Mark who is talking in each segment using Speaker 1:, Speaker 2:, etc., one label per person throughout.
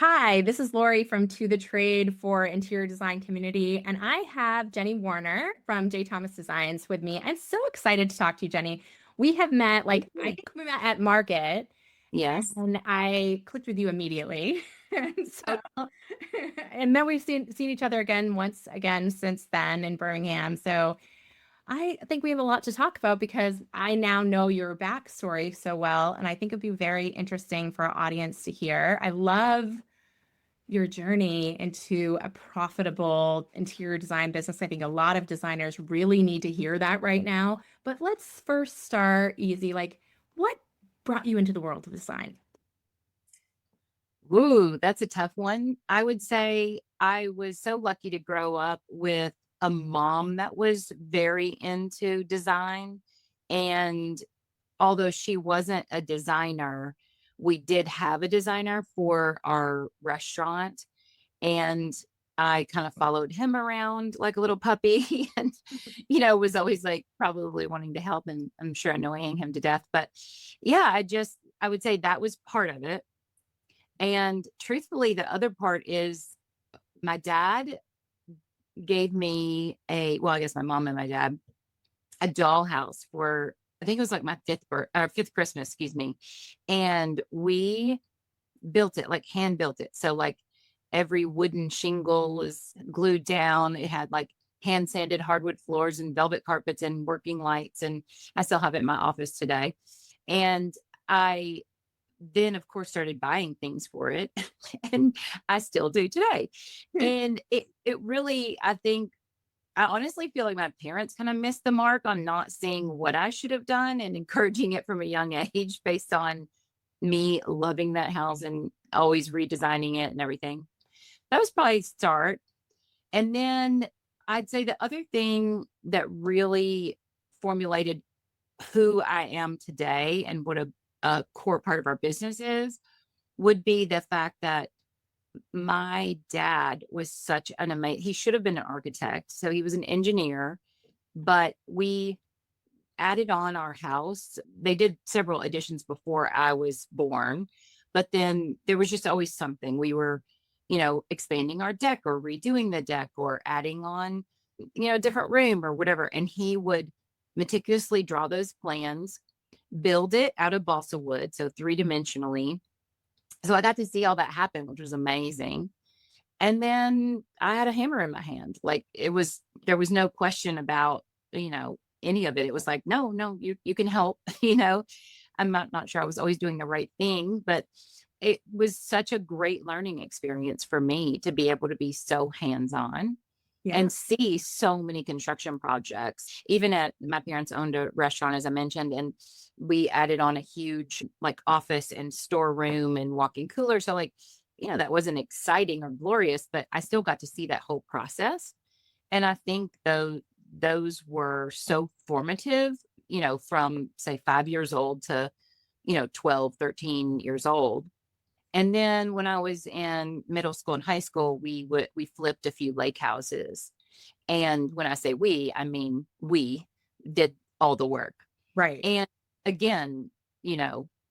Speaker 1: Hi, this is Laurie from To the Trade for Interior Design Community, and I have Jenny Warner from J. Thomas Designs with me. I'm so excited to talk to you, Jenny. We have met, I think we met at Market,
Speaker 2: Yes.
Speaker 1: and I clicked with you immediately. And
Speaker 2: Oh,
Speaker 1: so, and then we've seen each other again once again since then in Birmingham. So I think we have a lot to talk about because I now know your backstory so well, and I think it'd be very interesting for our audience to hear. I love your journey into a profitable interior design business. I think a lot of designers really need to hear that right now. But let's first start easy. What brought you into the world of design?
Speaker 2: ooh, that's a tough one. I would say I was so lucky to grow up with a mom that was very into design. And although she wasn't a designer, we did have a designer for our restaurant. And I kind of followed him around like a little puppy and, was always like probably wanting to help and I'm sure annoying him to death. But yeah, I would say that was part of it. And truthfully, the other part is my dad gave me I guess my mom and my dad, a dollhouse for, I think it was like my fifth Christmas, excuse me. And we built it, like hand built it. So like every wooden shingle was glued down. It had like hand sanded hardwood floors and velvet carpets and working lights. And I still have it in my office today. And I then of course started buying things for it and I still do today. And it really, I honestly feel like my parents kind of missed the mark on not seeing what I should have done and encouraging it from a young age based on me loving that house and always redesigning it and everything. That was probably a start. And then I'd say the other thing that really formulated who I am today and what a core part of our business is would be the fact that my dad was such an amazing, he should have been an architect. So he was an engineer, but we added on our house. They did several additions before I was born, but then there was just always something. We were, expanding our deck or redoing the deck or adding on, a different room or whatever. And he would meticulously draw those plans, build it out of balsa wood, so three-dimensionally. So I got to see all that happen, which was amazing. And then I had a hammer in my hand. Like there was no question about, any of it. It was like, no, no, you can help, I'm not sure I was always doing the right thing, but it was such a great learning experience for me to be able to be so hands-on
Speaker 1: Yeah.
Speaker 2: and see so many construction projects. Even at my parents owned a restaurant, as I mentioned, and we added on a huge like office and storeroom and walk-in cooler. So like, that wasn't exciting or glorious, but I still got to see that whole process. And I think those were so formative, from say 5 years old to, 12, 13 years old. And then when I was in middle school and high school, we flipped a few lake houses. And when I say we, I mean we did all the work.
Speaker 1: Right.
Speaker 2: And again,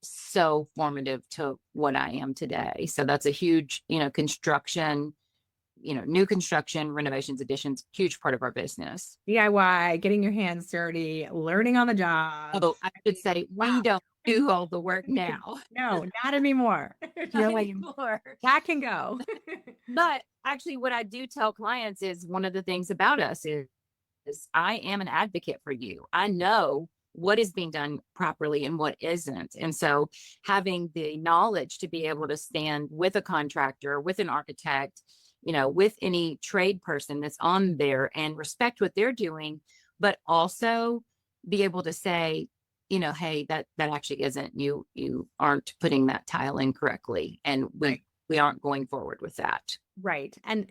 Speaker 2: so formative to what I am today. So that's a huge, construction, new construction, renovations, additions, huge part of our business.
Speaker 1: DIY, getting your hands dirty, learning on the job.
Speaker 2: Oh, I
Speaker 1: I
Speaker 2: should
Speaker 1: mean,
Speaker 2: say we
Speaker 1: wow.
Speaker 2: don't do all the work now.
Speaker 1: No, not anymore.
Speaker 2: No
Speaker 1: Not anymore.
Speaker 2: anymore.
Speaker 1: That can go.
Speaker 2: But actually, what I do tell clients is one of the things about us is I am an advocate for you. I know what is being done properly and what isn't. And so having the knowledge to be able to stand with a contractor, with an architect, with any trade person that's on there and respect what they're doing, but also be able to say, hey, that actually isn't, you aren't putting that tile in correctly. And
Speaker 1: Right.
Speaker 2: we aren't going forward with that.
Speaker 1: Right. And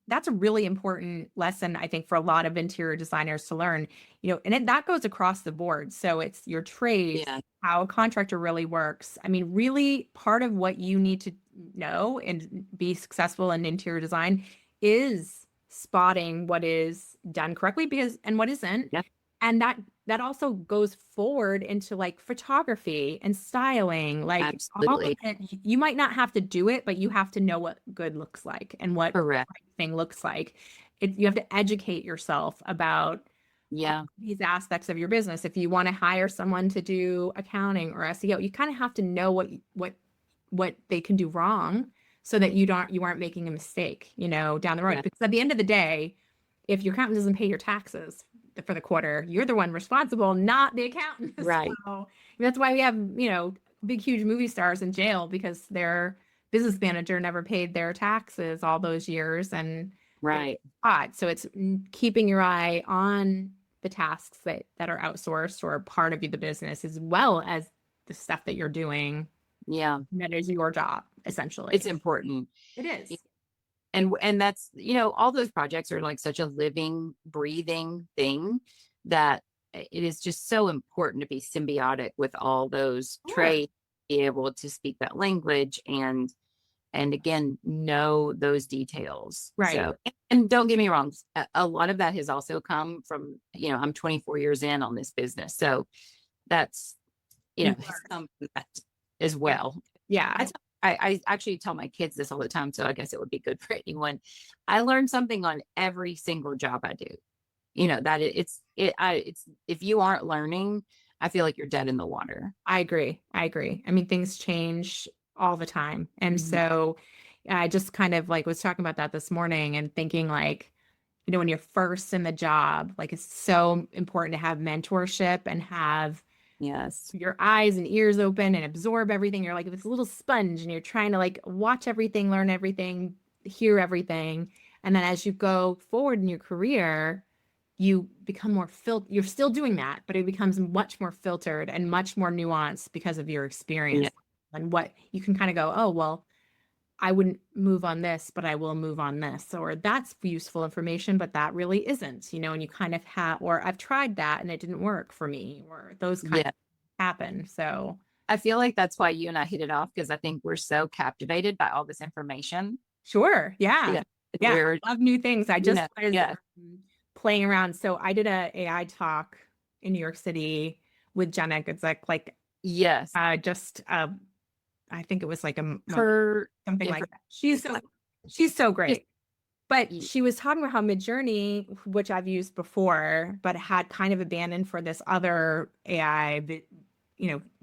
Speaker 1: that's a really important lesson, I think, for a lot of interior designers to learn, that goes across the board. So it's your trades,
Speaker 2: Yeah.
Speaker 1: how a contractor really works. I mean, really part of what you need to know and be successful in interior design is spotting what is done correctly because and what isn't.
Speaker 2: Yeah.
Speaker 1: And that also goes forward into like photography and styling, like all of
Speaker 2: Absolutely.
Speaker 1: it. You might not have to do it, but you have to know what good looks like and what
Speaker 2: Correct.
Speaker 1: right thing looks like. You have to educate yourself about all
Speaker 2: Yeah.
Speaker 1: these aspects of your business. If you want to hire someone to do accounting or SEO, you kind of have to know what they can do wrong so that you aren't making a mistake, down the road.
Speaker 2: Yeah.
Speaker 1: Because at the end of the day, if your accountant doesn't pay your taxes for the quarter, you're the one responsible, not the accountant.
Speaker 2: Right.
Speaker 1: So that's why we have, big, huge movie stars in jail because their business manager never paid their taxes all those years and they
Speaker 2: Right.
Speaker 1: caught. So it's keeping your eye on the tasks that are outsourced or part of the business as well as the stuff that you're doing
Speaker 2: Yeah.
Speaker 1: that is your job,
Speaker 2: It's
Speaker 1: essentially.
Speaker 2: important.
Speaker 1: It is.
Speaker 2: And that's, all those projects are like such a living, breathing thing that it is just so important to be symbiotic with all those
Speaker 1: Sure.
Speaker 2: trades, be able to speak that language and again know those details.
Speaker 1: Right.
Speaker 2: So, and don't get me wrong, a lot of that has also come from, I'm 24 years in on this business. So that's,
Speaker 1: You
Speaker 2: has
Speaker 1: learn.
Speaker 2: come from that as
Speaker 1: Yeah.
Speaker 2: well. I,
Speaker 1: Yeah.
Speaker 2: t- I actually tell my kids this all the time, so I guess it would be good for anyone. I learn something on every single job I do. That it's if you aren't learning, I feel like you're dead in the water.
Speaker 1: I agree. I agree. I mean, things change all the time. And
Speaker 2: Mhm.
Speaker 1: so I just kind of like was talking about that this morning and thinking like, when you're first in the job, like it's so important to have mentorship and have
Speaker 2: Yes.
Speaker 1: your eyes and ears open and absorb everything. You're like this little sponge and you're trying to like watch everything, learn everything, hear everything. And then as you go forward in your career, you become more you're still doing that, but it becomes much more filtered and much more nuanced because of your
Speaker 2: Yeah.
Speaker 1: experience and what you can kind of go, oh, well, I wouldn't move on this, but I will move on this. Or that's useful information, but that really isn't, and you kind of have, or I've tried that and it didn't work for me, or those kind of
Speaker 2: Yeah.
Speaker 1: happen. So
Speaker 2: I feel like that's why you and I hit it off because I think we're so captivated by all this information.
Speaker 1: sure. Yeah.
Speaker 2: Yeah.
Speaker 1: Yeah.
Speaker 2: We're,
Speaker 1: I love new things. I just was
Speaker 2: yeah.
Speaker 1: playing around. So I did a AI talk in New York City with Jenna Goodzik, like
Speaker 2: Yes.
Speaker 1: just I think it was like a month,
Speaker 2: Her,
Speaker 1: something
Speaker 2: yeah,
Speaker 1: like
Speaker 2: her,
Speaker 1: that. She's so
Speaker 2: just,
Speaker 1: great. But she was talking about how Midjourney, which I've used before, but had kind of abandoned for this other AI,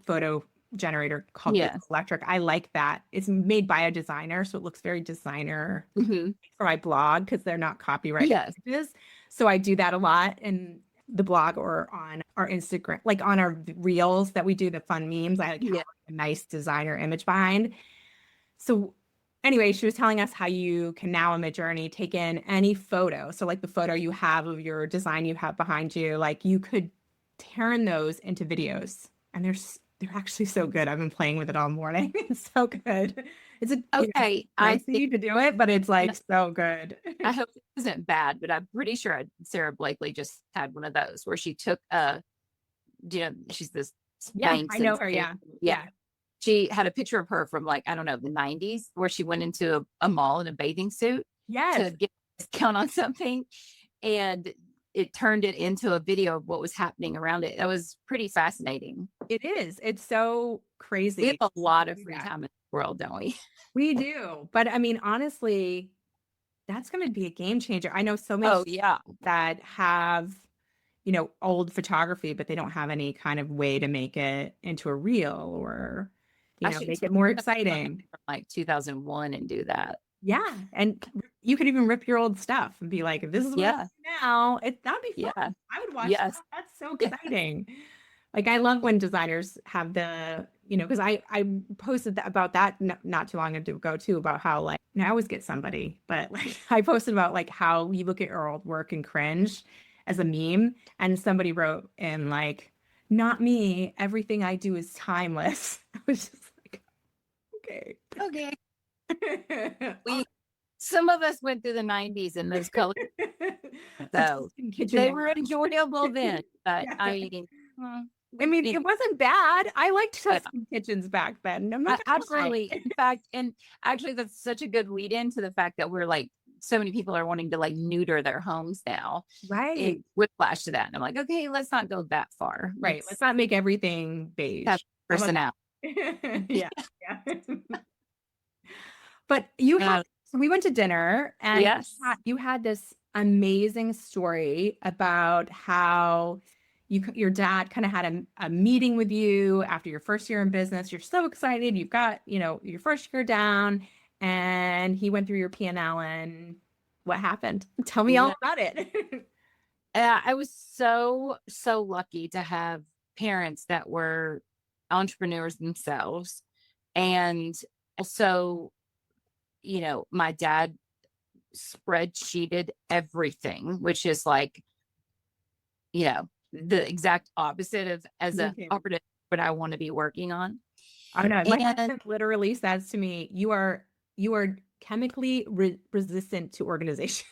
Speaker 1: photo generator called
Speaker 2: yeah.
Speaker 1: Google Electric. I like that. It's made by a designer, so it looks very designer
Speaker 2: Hmm.
Speaker 1: for my blog because they're not copyright
Speaker 2: Yes.
Speaker 1: images. So I do that a lot in the blog or on our Instagram, like on our reels that we do the fun memes. I like have
Speaker 2: Yeah.
Speaker 1: a nice designer image behind. So anyway, she was telling us how you can now in Midjourney take in any photo. So like the photo you have of your design you have behind you, like you could turn those into videos. And they're actually so good. I've been playing with it all morning. It's so good. It's
Speaker 2: Okay. I think,
Speaker 1: pricey to do it, but it's like so good.
Speaker 2: I hope it isn't bad, but I'm pretty sure Sarah Blakely just had one of those where she took she's this
Speaker 1: Yeah, I
Speaker 2: Spanx
Speaker 1: know
Speaker 2: and
Speaker 1: her. Yeah.
Speaker 2: yeah.
Speaker 1: Yeah.
Speaker 2: She had a picture of her from like, I don't know, the 90s where she went into a mall in a bathing suit
Speaker 1: Yes,
Speaker 2: to get a discount on something. And it turned it into a video of what was happening around it. That was pretty fascinating.
Speaker 1: it is. It's so
Speaker 2: We have
Speaker 1: crazy
Speaker 2: a lot
Speaker 1: to
Speaker 2: of
Speaker 1: do
Speaker 2: free
Speaker 1: that.
Speaker 2: time in the world, don't we?
Speaker 1: We do. But I mean, honestly, that's going to be a game changer. I know so many
Speaker 2: Oh, yeah.
Speaker 1: that have, old photography, but they don't have any kind of way to make it into a reel or,
Speaker 2: I should
Speaker 1: make
Speaker 2: take
Speaker 1: it more
Speaker 2: a photo
Speaker 1: exciting.
Speaker 2: from like 2001 and do that.
Speaker 1: Yeah. And you could even rip your old stuff and be like, this is what I
Speaker 2: Yeah.
Speaker 1: do now. That'd be fun.
Speaker 2: Yeah.
Speaker 1: I would watch that.
Speaker 2: Yes.
Speaker 1: That's so
Speaker 2: Yeah.
Speaker 1: exciting. Like I love when designers have because I posted about that not too long ago too about how like I always get somebody, but like I posted about like how you look at your old work and cringe as a meme, and somebody wrote in like, not me, everything I do is timeless. I was just like, okay.
Speaker 2: Okay. We Some of us went through the 90s in those colors,
Speaker 1: The
Speaker 2: so
Speaker 1: Tuscan kitchen
Speaker 2: they
Speaker 1: era.
Speaker 2: were enjoyable then. But
Speaker 1: Yeah.
Speaker 2: I mean,
Speaker 1: I mean,
Speaker 2: we
Speaker 1: it wasn't bad. I liked
Speaker 2: but
Speaker 1: Tuscan kitchens back then. I'm not gonna lie.
Speaker 2: absolutely. In fact, and actually, that's such a good lead in to the fact that we're like so many people are wanting to like neuter their homes now. It
Speaker 1: Right.
Speaker 2: whiplash to that. And I'm like, okay, let's not go that far.
Speaker 1: Right. Let's
Speaker 2: Let's
Speaker 1: not make everything
Speaker 2: have
Speaker 1: beige. How about
Speaker 2: personality.
Speaker 1: that? Yeah. Yeah. But you had,
Speaker 2: Uh,
Speaker 1: so we went to dinner and
Speaker 2: yes.
Speaker 1: you had this amazing story about how your dad kind of had a meeting with you after your first year in business. You're so excited. You've got, your first year down, and he went through your P&L, and what happened? Tell me all
Speaker 2: Yeah.
Speaker 1: about it.
Speaker 2: I was so, so lucky to have parents that were entrepreneurs themselves. And also, my dad spreadsheeted everything, which is like, the exact opposite of as a
Speaker 1: Okay.
Speaker 2: operative what I want to be working on.
Speaker 1: I know. My
Speaker 2: And
Speaker 1: husband literally says to me, you are chemically resistant to organization.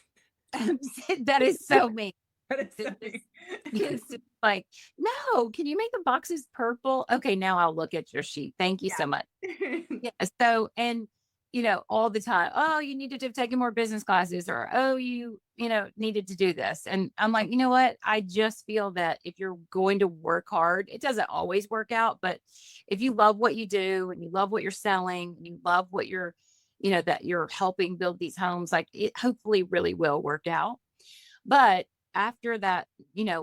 Speaker 2: that is so me.
Speaker 1: But it's
Speaker 2: It's just
Speaker 1: funny.
Speaker 2: it's just like, no, can you make the boxes purple? Okay, now I'll look at your sheet. Thank you so much.
Speaker 1: Yeah.
Speaker 2: Yeah. So, and all the time, oh, you needed to have taken more business classes, or oh, needed to do this. And I'm like, you know what? I just feel that if you're going to work hard, it doesn't always work out, but if you love what you do and you love what you're selling, and you love what you're, that you're helping build these homes, like it hopefully really will work out. But after that,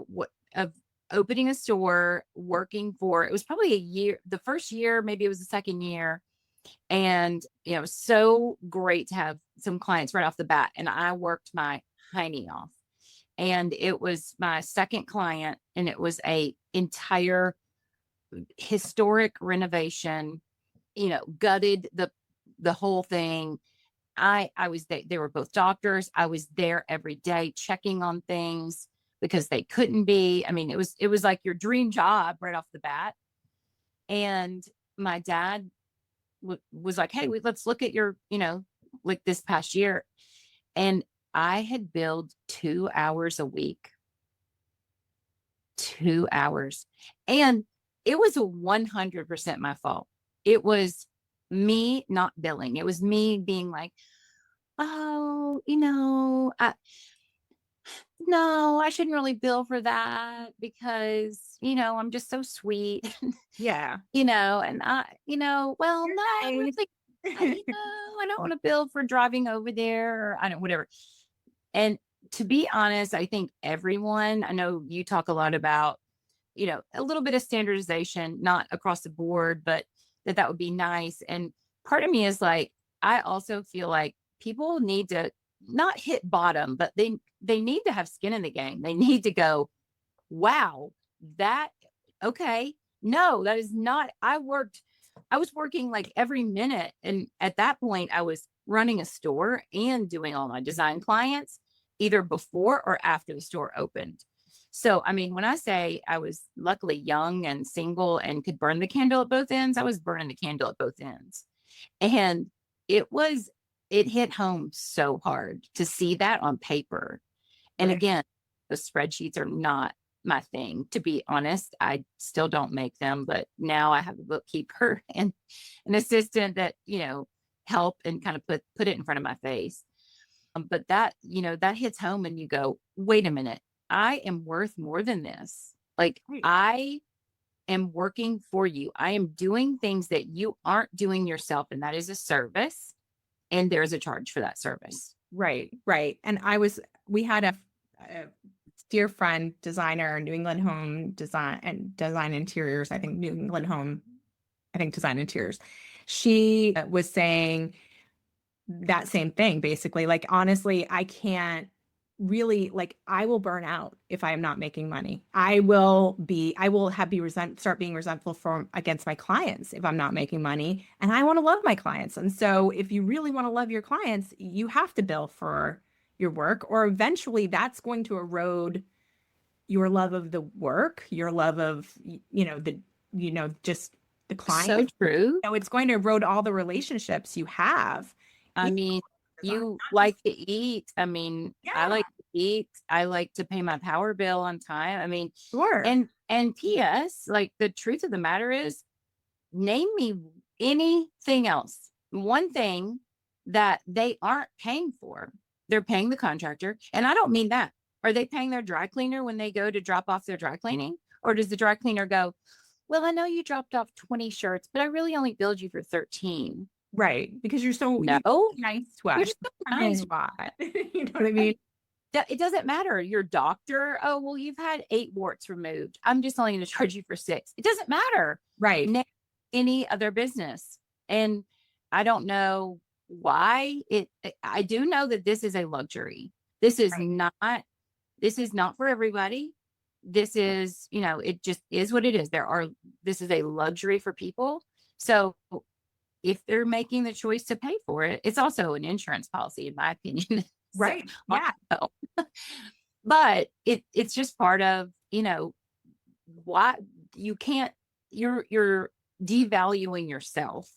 Speaker 2: what of opening a store, working for, it was probably a year, the first year, maybe it was the second year. And, so great to have some clients right off the bat. And I worked my hiney off. And it was my second client, and it was a entire historic renovation, gutted the whole thing. I was there. They were both doctors. I was there every day checking on things because they couldn't be. I mean, it was like your dream job right off the bat. And my dad was like, hey, let's look at your, like this past year. And I had billed 2 hours a week, 2 hours. And it was 100% my fault. It was me not billing. It was me being like, oh, no, I shouldn't really bill for that because, I'm just so sweet,
Speaker 1: Yeah.
Speaker 2: and well,
Speaker 1: You're
Speaker 2: no, I really,
Speaker 1: nice.
Speaker 2: I don't want to bill for driving over there, or I don't, whatever. And to be honest, I think everyone, I know you talk a lot about, a little bit of standardization, not across the board, but that would be nice. And part of me is like, I also feel like people need to not hit bottom, but they need to have skin in the game. They need to go, wow, that okay. No, that is not. I was working like every minute. And at that point, I was running a store and doing all my design clients either before or after the store opened. So, I mean, when I say I was luckily young and single and could burn the candle at both ends, I was burning the candle at both ends. And it was, it hit home so hard to see that on paper. And
Speaker 1: Right.
Speaker 2: again, the spreadsheets are not my thing. To be honest, I still don't make them, but now I have a bookkeeper and an assistant that, help and kind of put it in front of my face. But that, that hits home and you go, wait a minute, I am worth more than this. Like
Speaker 1: Right.
Speaker 2: I am working for you. I am doing things that you aren't doing yourself. And that is a service. And there's a charge for that service.
Speaker 1: Right. Right. And we had a dear friend, designer, New England Home Design and Design Interiors. I think New England Home, I think Design Interiors. She was saying that same thing, basically. Like, honestly, I can't really, like, I will burn out if I am not making money. I will start being resentful against my clients if I'm not making money. And I want to love my clients. And so if you really want to love your clients, you have to bill for your work, or eventually that's going to erode your love of the work, your love of, just the client.
Speaker 2: So true.
Speaker 1: So it's going to erode all the relationships you have.
Speaker 2: I
Speaker 1: Even
Speaker 2: mean,
Speaker 1: not
Speaker 2: you
Speaker 1: just,
Speaker 2: like to eat. I mean, I
Speaker 1: yeah,
Speaker 2: like to eat. I like to pay my power bill on time. I mean,
Speaker 1: sure.
Speaker 2: and PS, like the truth of the matter is, name me anything else. One thing that they aren't paying for. they're paying the contractor. And I don't mean that. Are they paying their dry cleaner when they go to drop off their dry cleaning? Or does the dry cleaner go, well, I know you dropped off 20 shirts, but I really only billed you for 13.
Speaker 1: Right. Because
Speaker 2: No,
Speaker 1: you're nice to
Speaker 2: you're
Speaker 1: us.
Speaker 2: so
Speaker 1: Come in
Speaker 2: nice.
Speaker 1: a lot. You know what I mean?
Speaker 2: It doesn't matter. Your doctor, oh, well, you've had 8 warts removed. I'm just only going to charge you for 6. It doesn't matter.
Speaker 1: Right.
Speaker 2: Any other business. And I don't know why I do know that this is a luxury. This is
Speaker 1: Right.
Speaker 2: not, this is not for everybody. This is, it just is what it is. This is a luxury for people. So if they're making the choice to pay for it, it's also an insurance policy, in my opinion. So,
Speaker 1: Right. Yeah.
Speaker 2: but it's just part of, why you can't, you're devaluing yourself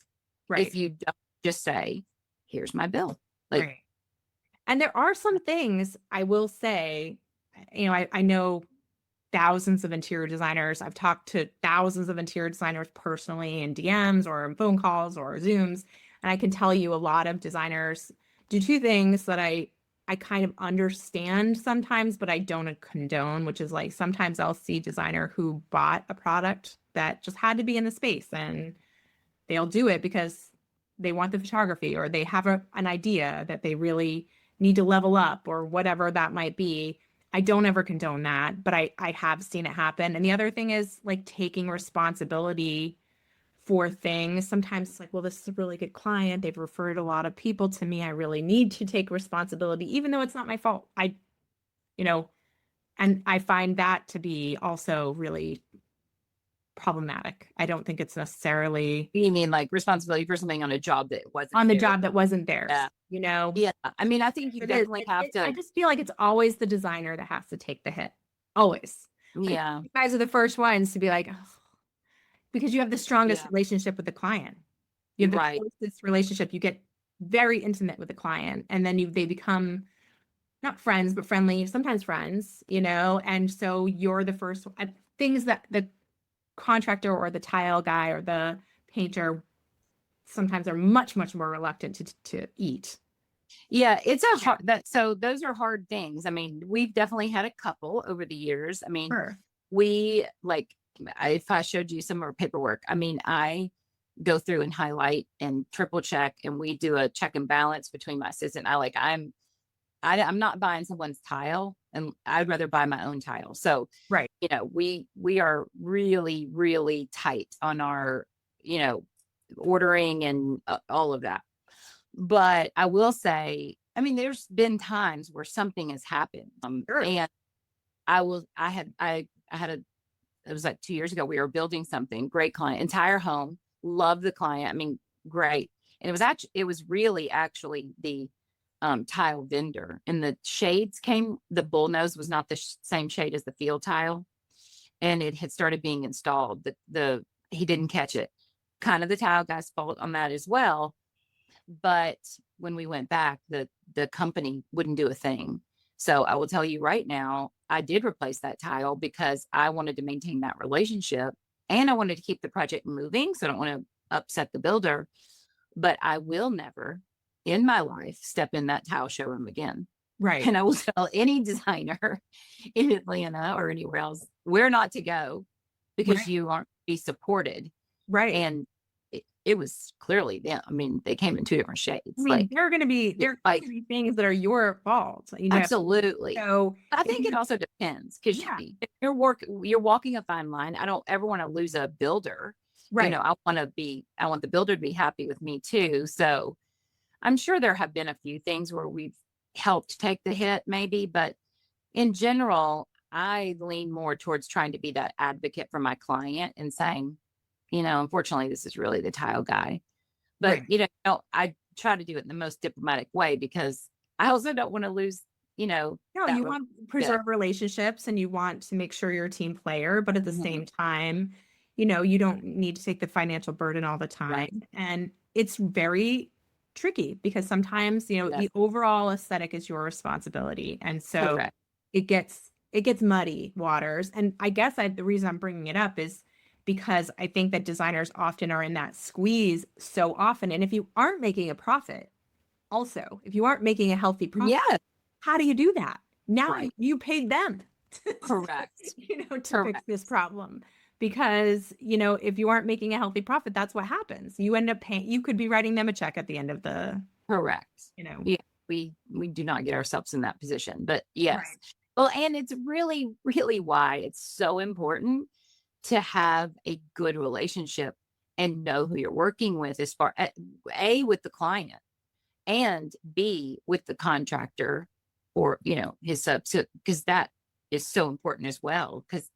Speaker 1: Right.
Speaker 2: if you don't just say, here's my bill. Like,
Speaker 1: Right. And there are some things I will say, I know thousands of interior designers. I've talked to thousands of interior designers personally in DMs or in phone calls or Zooms. And I can tell you a lot of designers do two things that I kind of understand sometimes, but I don't condone, which is like sometimes I'll see designer who bought a product that just had to be in the space and they'll do it because they want the photography or they have an idea that they really need to level up or whatever that might be. I don't ever condone that, but I have seen it happen. And the other thing is like taking responsibility for things. Sometimes it's like, well, this is a really good client. They've referred a lot of people to me. I really need to take responsibility, even though it's not my fault. You know, and I find that to be also really problematic. I don't think it's necessarily
Speaker 2: you mean like responsibility for something on a job that wasn't
Speaker 1: on the
Speaker 2: theirs?
Speaker 1: job that wasn't theirs,
Speaker 2: Yeah.
Speaker 1: you know?
Speaker 2: Yeah. I mean, I think you
Speaker 1: It is.
Speaker 2: definitely have to.
Speaker 1: I just feel like it's always the designer that has to take the hit. Always. Like,
Speaker 2: Yeah.
Speaker 1: you guys are the first ones to be like, "Oh," because you have the strongest
Speaker 2: Yeah.
Speaker 1: relationship with the client. You have the
Speaker 2: Right.
Speaker 1: closest relationship. You get very intimate with the client, and then they become not friends, but friendly, sometimes friends, and so you're the first things that the contractor or the tile guy or the painter sometimes are much, much more reluctant to eat.
Speaker 2: Yeah, it's a hard so those are hard things. I mean, we've definitely had a couple over the years. I mean,
Speaker 1: Sure.
Speaker 2: we like if I showed you some of our paperwork, I mean, I go through and highlight and triple check and we do a check and balance between my assistant. I'm not buying someone's tile and I'd rather buy my own tile. So,
Speaker 1: Right.
Speaker 2: we are really, really tight on our, ordering and all of that. But I will say, I mean, there's been times where something has happened.
Speaker 1: Sure.
Speaker 2: And I had it was like 2 years ago, we were building something, great client, entire home, love the client. I mean, great. And it was really actually the tile vendor and the shades the bull nose was not the same shade as the field tile. And it had started being installed. He didn't catch it. Kind of the tile guy's fault on that as well. But when we went back, the company wouldn't do a thing. So I will tell you right now, I did replace that tile because I wanted to maintain that relationship and I wanted to keep the project moving. So I don't want to upset the builder, but I will never in my life step in that tile showroom again.
Speaker 1: Right.
Speaker 2: And I will tell any designer in Atlanta or anywhere else where not to go because
Speaker 1: Right.
Speaker 2: you aren't be supported.
Speaker 1: Right.
Speaker 2: And it was clearly them. I mean, they came in 2 different shades.
Speaker 1: I mean, there are going to be things that are your fault.
Speaker 2: Absolutely.
Speaker 1: So
Speaker 2: I think it also depends because if you're walking a fine line. I don't ever want to lose a builder.
Speaker 1: Right.
Speaker 2: I want the builder to be happy with me too. So I'm sure there have been a few things where we've helped take the hit maybe, but in general, I lean more towards trying to be that advocate for my client and saying, unfortunately, this is really the tile guy. But,
Speaker 1: right.
Speaker 2: I try to do it in the most diplomatic way because I also don't want to lose,
Speaker 1: No, you want to preserve relationships and you want to make sure you're a team player, but at the same time, you don't need to take the financial burden all the time.
Speaker 2: Right.
Speaker 1: And it's very tricky because sometimes, the overall aesthetic is your responsibility. And so
Speaker 2: Correct.
Speaker 1: it gets muddy waters. And I guess the reason I'm bringing it up is because I think that designers often are in that squeeze so often. And if you aren't making a profit, also, if you aren't making a healthy profit, How do you do that? Now
Speaker 2: Right.
Speaker 1: you paid them
Speaker 2: Correct.
Speaker 1: to fix this
Speaker 2: Correct.
Speaker 1: problem. Because, if you aren't making a healthy profit, that's what happens. You end up paying, you could be writing them a check at the end of the,
Speaker 2: Correct.
Speaker 1: you know,
Speaker 2: Yeah, we do not get ourselves in that position, but yes.
Speaker 1: right.
Speaker 2: Well, and it's really, really why it's so important to have a good relationship and know who you're working with as far A, with the client, and B, with the contractor or, his sub. So, because that is so important as well. Because,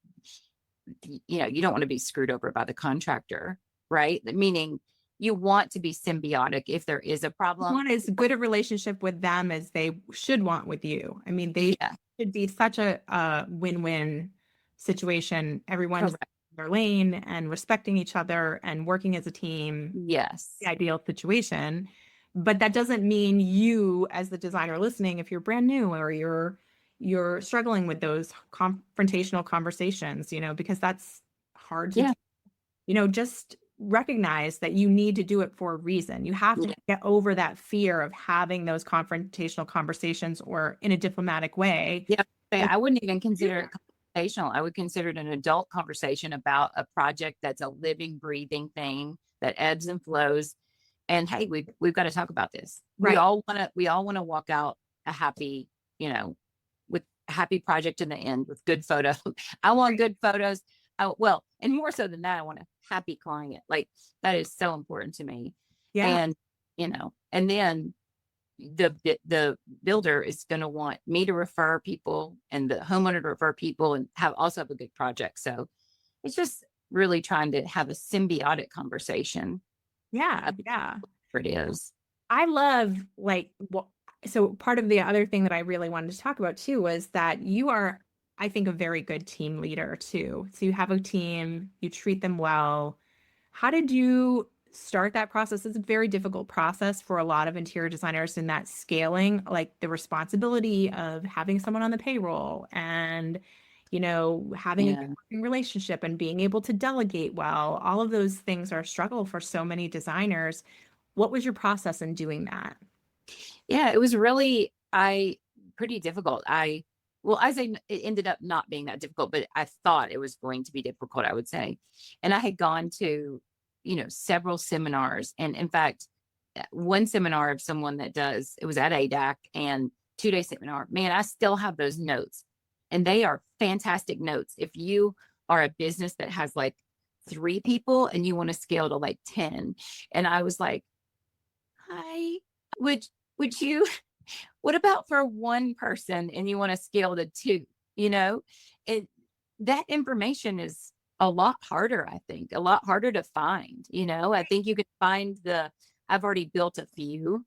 Speaker 2: you don't want to be screwed over by the contractor, right? Meaning you want to be symbiotic if there is a
Speaker 1: You
Speaker 2: problem.
Speaker 1: want as good a relationship with them as they should want with you. I mean, they
Speaker 2: Yeah,
Speaker 1: should be such a win-win situation. Everyone's in
Speaker 2: correct.
Speaker 1: their lane and respecting each other and working as a team, the
Speaker 2: Yes.
Speaker 1: ideal situation. But that doesn't mean you, as the designer listening, if you're brand new or you're struggling with those confrontational conversations, because that's hard to
Speaker 2: Yeah.
Speaker 1: do. Just recognize that you need to do it for a reason. You have to
Speaker 2: Yeah.
Speaker 1: get over that fear of having those confrontational conversations or in a diplomatic way.
Speaker 2: Yeah.
Speaker 1: And
Speaker 2: I wouldn't even
Speaker 1: do
Speaker 2: consider it
Speaker 1: that.
Speaker 2: conversational. I would consider it an adult conversation about a project that's a living, breathing thing that ebbs and flows. And hey, we've got to talk about this. We
Speaker 1: Right.
Speaker 2: all want to we all want to walk out a happy, with a happy project in the end with good photos. I want good photos. Well, and more so than that, I want a happy client. Like that is so important to me.
Speaker 1: Yeah.
Speaker 2: And and then the builder is going to want me to refer people and the homeowner to refer people and have a good project. So it's just really trying to have a symbiotic conversation.
Speaker 1: Yeah.
Speaker 2: Whatever
Speaker 1: Yeah.
Speaker 2: it is.
Speaker 1: I love so part of the other thing that I really wanted to talk about too was that you are, I think, a very good team leader too. So you have a team, you treat them well. How did you start that process? It's a very difficult process for a lot of interior designers in that scaling, like the responsibility of having someone on the payroll and, having a good
Speaker 2: Yeah.
Speaker 1: working relationship and being able to delegate well. All of those things are a struggle for so many designers. What was your process in doing that?
Speaker 2: Yeah. It was really, pretty difficult. It ended up not being that difficult, but I thought it was going to be difficult, I would say. And I had gone to, several seminars. And in fact, one seminar of someone it was at ADAC and 2-day seminar. Man, I still have those notes and they are fantastic notes. If you are a business that has like 3 people and you want to scale to like 10. And I was like, hi, would you what about for one person and you want to scale to 2? You know, it that information is a lot harder, I think, a lot harder to find. I think you can find I've already built a few.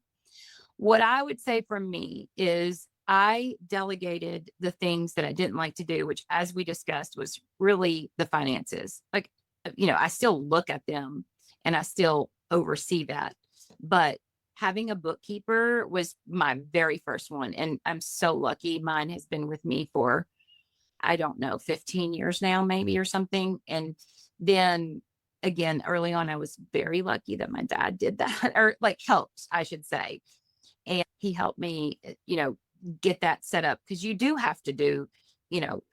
Speaker 2: What I would say for me is I delegated the things that I didn't like to do, which, as we discussed, was really the finances. Like, I still look at them and I still oversee that. But having a bookkeeper was my very first one. And I'm so lucky. Mine has been with me for, I don't know, 15 years now, maybe, or something. And then again, early on, I was very lucky that my dad did that, or like helped, I should say. And he helped me, get that set up, because you do have to do,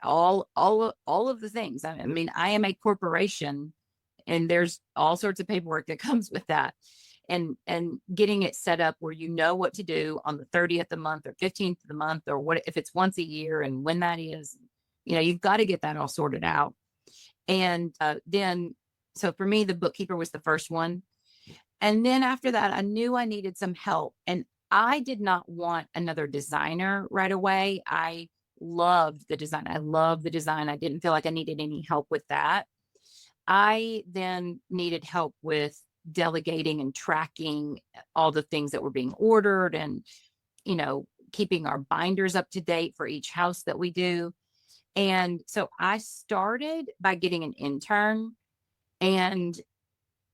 Speaker 2: all of the things. I mean, I am a corporation and there's all sorts of paperwork that comes with that. And getting it set up where you know what to do on the 30th of the month or 15th of the month, or what if it's once a year and when that is, you've got to get that all sorted out. And then, so for me, the bookkeeper was the first one. And then after that, I knew I needed some help. And I did not want another designer right away. I loved the design. I love the design. I didn't feel like I needed any help with that. I then needed help with delegating and tracking all the things that were being ordered, and, keeping our binders up to date for each house that we do. And so I started by getting an intern, and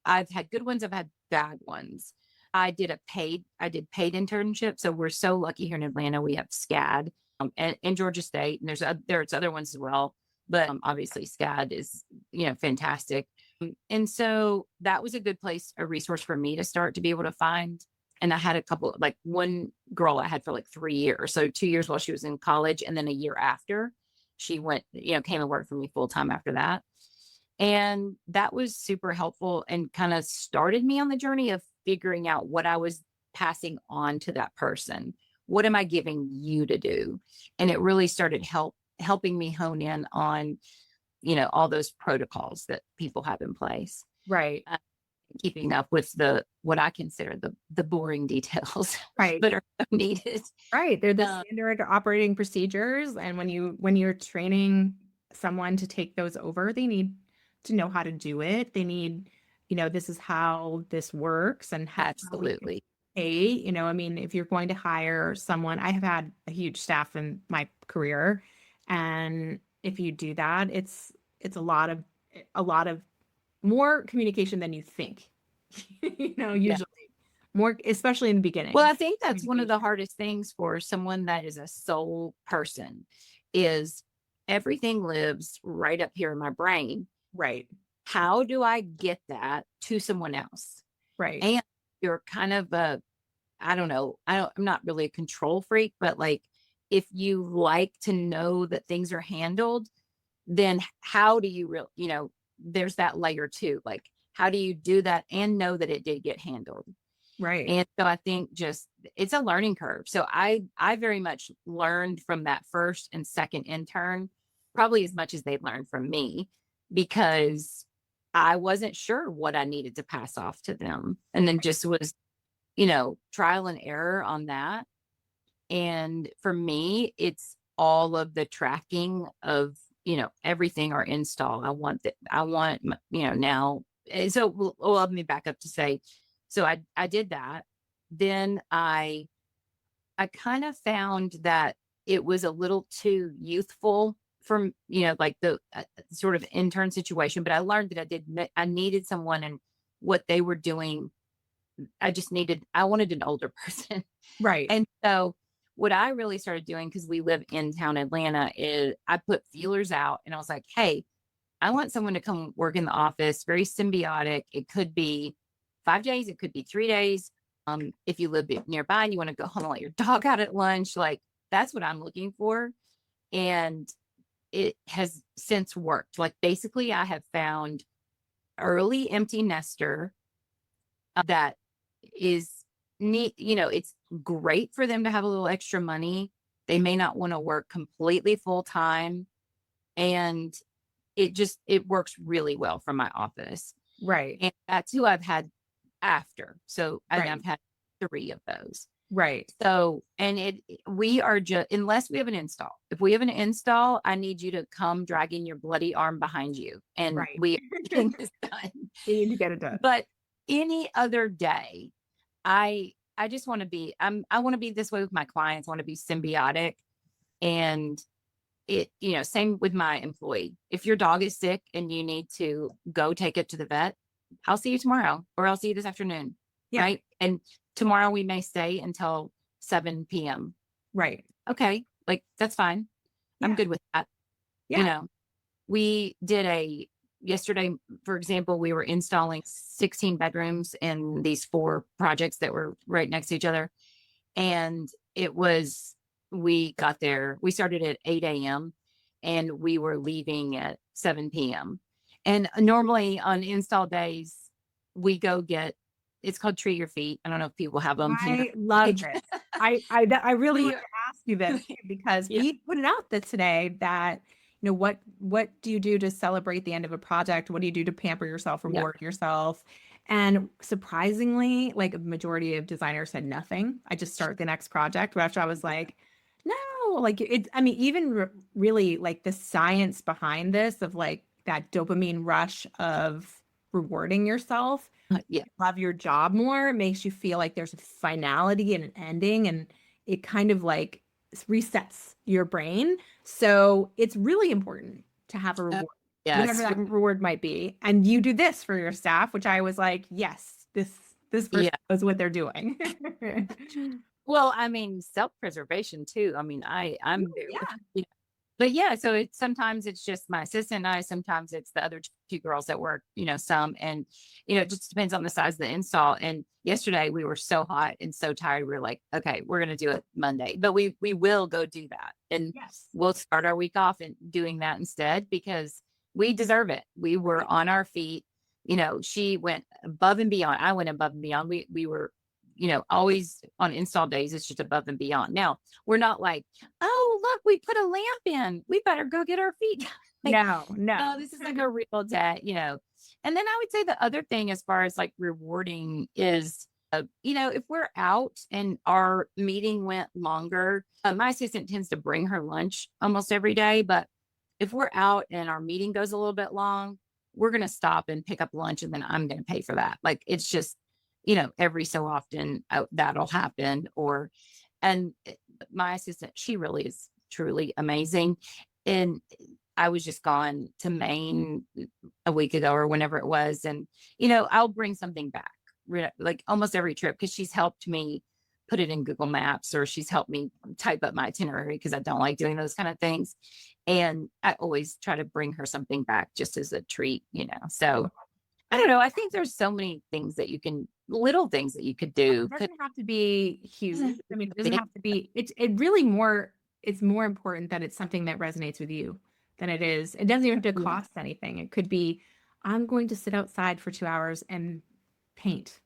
Speaker 2: I've had good ones, I've had bad ones. I did paid internship. So we're so lucky here in Atlanta. We have SCAD, and Georgia State, and there's other ones as well. But obviously SCAD is, fantastic. And so that was a good place, a resource for me to start to be able to find And I had a couple, like one girl I had for like 3 years. So 2 years while she was in college. And then a year after she went, came and worked for me full time after that. And that was super helpful and kind of started me on the journey of figuring out what I was passing on to that person. What am I giving you to do? And it really started helping me hone in on, all those protocols that people have in place.
Speaker 1: Right.
Speaker 2: Keeping up with what I consider the boring details,
Speaker 1: Right.
Speaker 2: but are so needed.
Speaker 1: Right. They're the
Speaker 2: Um,
Speaker 1: standard operating procedures. And when you're training someone to take those over, they need to know how to do it. They need, this is how this works and how we can
Speaker 2: Absolutely.
Speaker 1: pay. I mean, if you're going to hire someone, I have had a huge staff in my career. And if you do that, it's a lot of more communication than you think.
Speaker 2: Yeah.
Speaker 1: Usually more, especially in the beginning.
Speaker 2: Well, I think that's one of the
Speaker 1: Communication.
Speaker 2: hardest things for someone that is a sole person is everything lives right up here in my brain.
Speaker 1: Right.
Speaker 2: How do I get that to someone else?
Speaker 1: Right.
Speaker 2: And you're kind of I don't know, I'm not really a control freak, but like if you like to know that things are handled, then how do you there's that layer too. Like, how do you do that and know that it did get handled?
Speaker 1: Right.
Speaker 2: And so I think just it's a learning curve. So I very much learned from that first and second intern, probably as much as they learned from me, because I wasn't sure what I needed to pass off to them. And then just was, trial and error on that. And for me, it's all of the tracking of, everything our install. I want, now. So let me back up to say, so I did that. Then I kind of found that it was a little too youthful from, like the sort of intern situation, but I learned that I needed someone and what they were doing. I wanted an older person.
Speaker 1: Right.
Speaker 2: And so what I really started doing, because we live in town Atlanta, is I put feelers out and I was like, hey, I want someone to come work in the office, very symbiotic. It could be 5 days, it could be 3 days. If you live nearby and you want to go home and let your dog out at lunch, like that's what I'm looking for. And it has since worked. Like basically, I have found early empty nester that is neat. It's great for them to have a little extra money. They may not want to work completely full time. And it works really well from my office.
Speaker 1: Right.
Speaker 2: And that's who I've had after. So
Speaker 1: Right.
Speaker 2: I've had 3 of those.
Speaker 1: Right.
Speaker 2: So, and we are just, unless we have an install, if we have an install, I need you to come dragging your bloody arm behind you. And
Speaker 1: Right.
Speaker 2: we are getting this done.
Speaker 1: You need to get it done.
Speaker 2: But any other day, I just want to I want to be this way with my clients. I want to be symbiotic. And same with my employee. If your dog is sick and you need to go take it to the vet, I'll see you tomorrow or I'll see you this afternoon.
Speaker 1: Yeah.
Speaker 2: Right. And tomorrow we may stay until 7 p.m.
Speaker 1: Right.
Speaker 2: Okay. Like that's fine. I'm
Speaker 1: Yeah.
Speaker 2: good with that.
Speaker 1: Yeah.
Speaker 2: We did yesterday, for example, we were installing 16 bedrooms in these 4 projects that were right next to each other. And we got there, we started at 8 a.m. and we were leaving at 7 p.m. And normally on install days, we go it's called Treat Your Feet. I don't know if people have them here.
Speaker 1: I love this. I really
Speaker 2: We
Speaker 1: wanted to ask you this too, because
Speaker 2: yeah,
Speaker 1: we put it out that today that what do you do to celebrate the end of a project? What do you do to pamper yourself,
Speaker 2: yeah,
Speaker 1: reward yourself? And surprisingly, like a majority of designers said nothing. I just start the next project, which I was like, no, like I mean, even really like the science behind this of like that dopamine rush of rewarding yourself,
Speaker 2: yeah,
Speaker 1: love your job more, it makes you feel like there's a finality and an ending, and it kind of like resets your brain. So it's really important to have a
Speaker 2: uh,
Speaker 1: reward, whatever
Speaker 2: yes,
Speaker 1: that reward might be. And you do this for your staff, which I was like, yes, this person
Speaker 2: yeah.
Speaker 1: knows what they're doing.
Speaker 2: Well, I mean, self-preservation too. I mean, I'm
Speaker 1: Ooh,
Speaker 2: new.
Speaker 1: yeah.
Speaker 2: But yeah, so it's sometimes it's just my assistant and I, sometimes it's the other two girls that work, some, and it just depends on the size of the install. And yesterday we were so hot and so tired. We were like, okay, we're gonna do it Monday. But we will go do that. And
Speaker 1: Yes.
Speaker 2: we'll start our week off and doing that instead because we deserve it. We were
Speaker 1: Right.
Speaker 2: on our feet. She went above and beyond. I went above and beyond. We were, always on install days, it's just above and beyond. Now we're not like, oh, look, we put a lamp in. We better go get our feet. Like,
Speaker 1: No, no.
Speaker 2: no, this is like a real day, And then I would say the other thing, as far as like rewarding, is, if we're out and our meeting went longer, my assistant tends to bring her lunch almost every day. But if we're out and our meeting goes a little bit long, we're going to stop and pick up lunch and then I'm going to pay for that. Like, it's just, every so often that'll happen. And my assistant, she really is truly amazing. And I was just gone to Maine a week ago or whenever it was. And, I'll bring something back, like almost every trip, because she's helped me put it in Google Maps, or she's helped me type up my itinerary because I don't like doing those kind of things. And I always try to bring her something back just as a treat. So I don't know. I think there's so many things that little things that you could do.
Speaker 1: It doesn't have to be huge. I mean, it doesn't
Speaker 2: Big,
Speaker 1: have to be, it really more, it's more important that it's something that resonates with you than it is. It doesn't even have to
Speaker 2: yeah,
Speaker 1: cost anything. It could be, I'm going to sit outside for 2 hours and paint,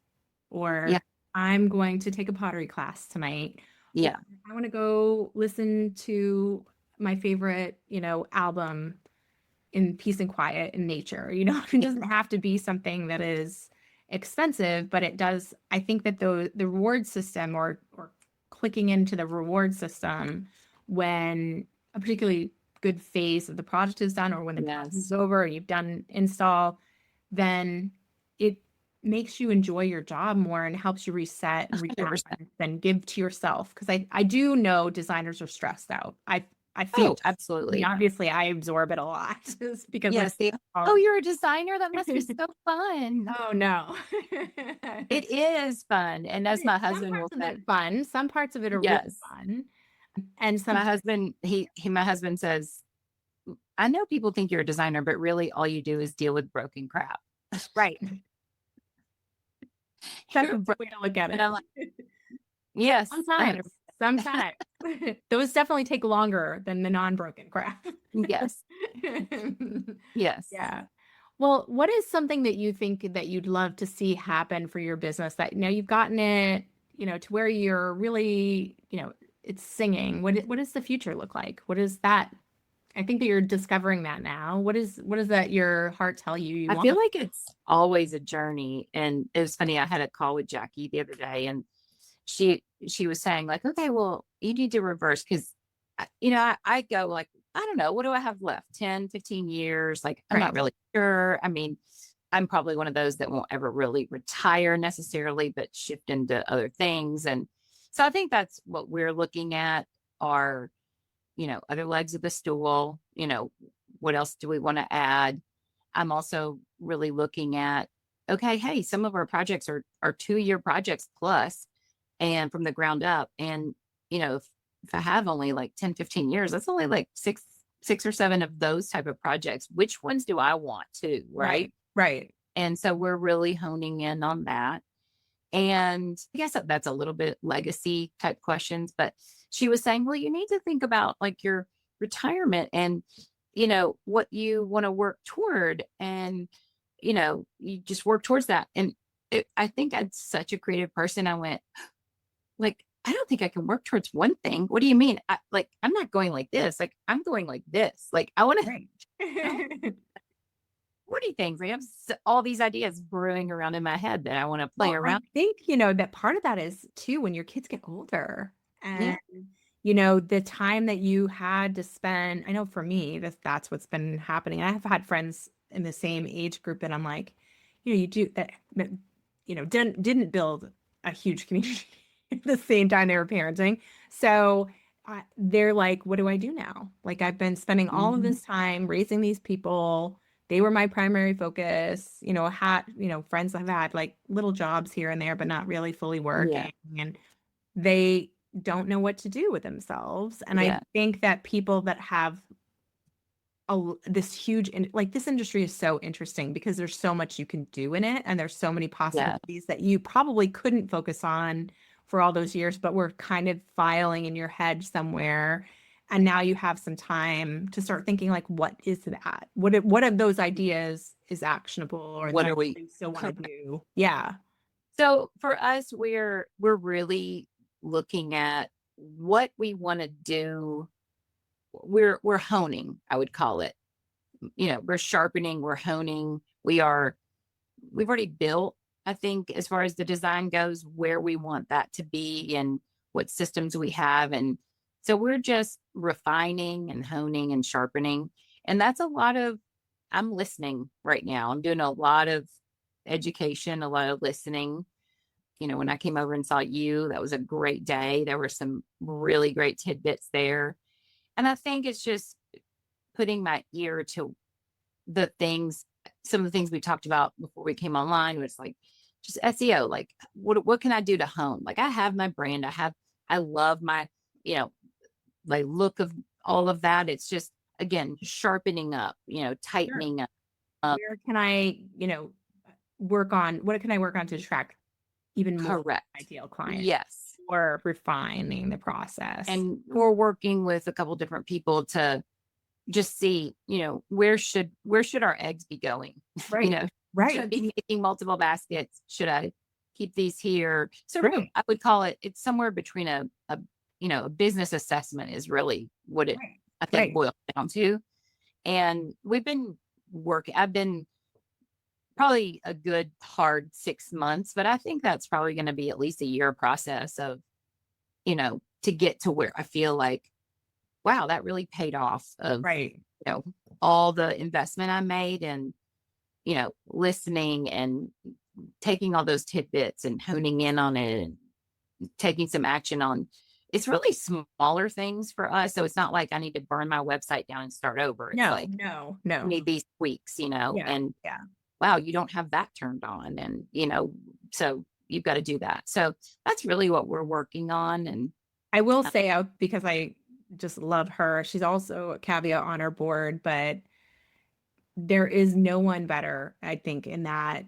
Speaker 2: yeah,
Speaker 1: or I'm going to take a pottery class tonight, or
Speaker 2: yeah,
Speaker 1: I want to go listen to my favorite, album in peace and quiet in nature. It doesn't have to be something that is expensive, but it does. I think that the reward system, or clicking into the reward system when a particularly good phase of the project is done, or when the project is
Speaker 2: yes,
Speaker 1: over and you've done install, then it makes you enjoy your job more and helps you reset and
Speaker 2: 100%.
Speaker 1: rebalance and give to yourself. Because I do know designers are stressed out. I feel,
Speaker 2: Oh,
Speaker 1: I mean,
Speaker 2: absolutely.
Speaker 1: obviously I absorb it a lot just because
Speaker 2: Yes.
Speaker 1: of,
Speaker 2: Oh, you're a designer? That must be so fun.
Speaker 1: oh no.
Speaker 2: It is fun. And
Speaker 1: It
Speaker 2: as
Speaker 1: is.
Speaker 2: my
Speaker 1: Some
Speaker 2: husband will
Speaker 1: parts of
Speaker 2: say,
Speaker 1: it fun. Some parts of it are really
Speaker 2: yes.
Speaker 1: fun. And some,
Speaker 2: My husband, my husband says, I know people think you're a designer, but really all you do is deal with broken crap.
Speaker 1: right. That's
Speaker 2: You're
Speaker 1: a
Speaker 2: bro-
Speaker 1: good way to look at
Speaker 2: and I'm
Speaker 1: it.
Speaker 2: like, yes,
Speaker 1: Sometimes, sometimes. Those definitely take longer than the non-broken crap.
Speaker 2: yes, yes.
Speaker 1: Yeah. Well, what is something that you think that you'd love to see happen for your business that you've gotten it, to where you're really, it's singing. What does the future look like? What is that? I think that you're discovering that now. What is that your heart tell you
Speaker 2: I
Speaker 1: want?
Speaker 2: feel like it's always a journey. And it was funny. I had a call with Jackie the other day, and she was saying like, okay, well, you need to reverse because, I go like, I don't know, what do I have left? 10, 15 years? Like, I'm not
Speaker 1: Right.
Speaker 2: really sure. I mean, I'm probably one of those that won't ever really retire necessarily, but shift into other things. And so I think that's what we're looking at are, other legs of the stool. What else do we want to add? I'm also really looking at, okay, hey, some of our projects are 2-year projects plus and from the ground up. And, if I have only like 10, 15 years, that's only like six or seven of those type of projects. Which ones do I want to? Right.
Speaker 1: Right. Right.
Speaker 2: And so we're really honing in on that. And I guess that's a little bit legacy type questions, but she was saying, well, you need to think about like your retirement and, what you want to work toward. And, you just work towards that. And I think I'm such a creative person. I went, like, I don't think I can work towards one thing. What do you mean? I'm not going like this. Like, I'm going like this. Like, I want
Speaker 1: Right.
Speaker 2: to 40 things. I have all these ideas brewing around in my head that I want to play
Speaker 1: Well, I
Speaker 2: around.
Speaker 1: think, that part of that is too when your kids get older
Speaker 2: Yeah.
Speaker 1: and, the time that you had to spend. I know for me, that's what's been happening. I have had friends in the same age group, and I'm like, you do that, didn't build a huge community at the same time they were parenting. So they're like, what do I do now? Like, I've been spending all of
Speaker 2: Mhm.
Speaker 1: this time raising these people. They were my primary focus. Friends I've had like little jobs here and there, but not really fully
Speaker 2: Yeah.
Speaker 1: working. And they don't know what to do with themselves. And I
Speaker 2: Yeah.
Speaker 1: think that people that have this huge, like this industry is so interesting because there's so much you can do in it, and there's so many
Speaker 2: Yeah.
Speaker 1: possibilities that you probably couldn't focus on for all those years, but were kind of filing in your head somewhere. And now you have some time to start thinking like, what is that? What of those ideas is actionable or that
Speaker 2: What
Speaker 1: I
Speaker 2: are we?
Speaker 1: really still want to do? Yeah.
Speaker 2: So for us, we're really looking at what we want to do. We're honing, I would call it. We're sharpening, we're honing. We've already built, I think, as far as the design goes, where we want that to be and what systems we have. And so we're just refining and honing and sharpening. And that's a lot of, I'm listening right now. I'm doing a lot of education, a lot of listening. When I came over and saw you, that was a great day. There were some really great tidbits there. And I think it's just putting my ear to the things, some of the things we talked about before we came online, was like just SEO. Like, what can I do to hone? Like, I have my brand. I love my, you know, like look of all of that. It's just, again, sharpening up,
Speaker 1: Sure.
Speaker 2: tightening up.
Speaker 1: Where can I, what can I work on to attract even more
Speaker 2: Correct.
Speaker 1: ideal client,
Speaker 2: Yes.
Speaker 1: or refining the process?
Speaker 2: And we're working with a couple different people to just see, where should our eggs be going? you
Speaker 1: Right.
Speaker 2: know, should I
Speaker 1: Right.
Speaker 2: be making multiple baskets? Should I keep these here? So really,
Speaker 1: Right.
Speaker 2: I would call it's somewhere between a business assessment is really what it,
Speaker 1: Right.
Speaker 2: I think,
Speaker 1: Right.
Speaker 2: boils down to. And I've been probably a good hard 6 months, but I think that's probably going to be at least a year process of, to get to where I feel like, wow, that really paid off of,
Speaker 1: Right.
Speaker 2: you know, all the investment I made and, listening and taking all those tidbits and honing in on it and taking some action on. It's really smaller things for us. So it's not like I need to burn my website down and start over. It's
Speaker 1: No,
Speaker 2: like,
Speaker 1: no,
Speaker 2: I
Speaker 1: no.
Speaker 2: need these tweaks,
Speaker 1: Yeah.
Speaker 2: and
Speaker 1: Yeah.
Speaker 2: wow, you don't have that turned on. And, so you've got to do that. So that's really what we're working on. And
Speaker 1: I will say out because I just love her. She's also a caveat on our board, but there is no one better, I think, in that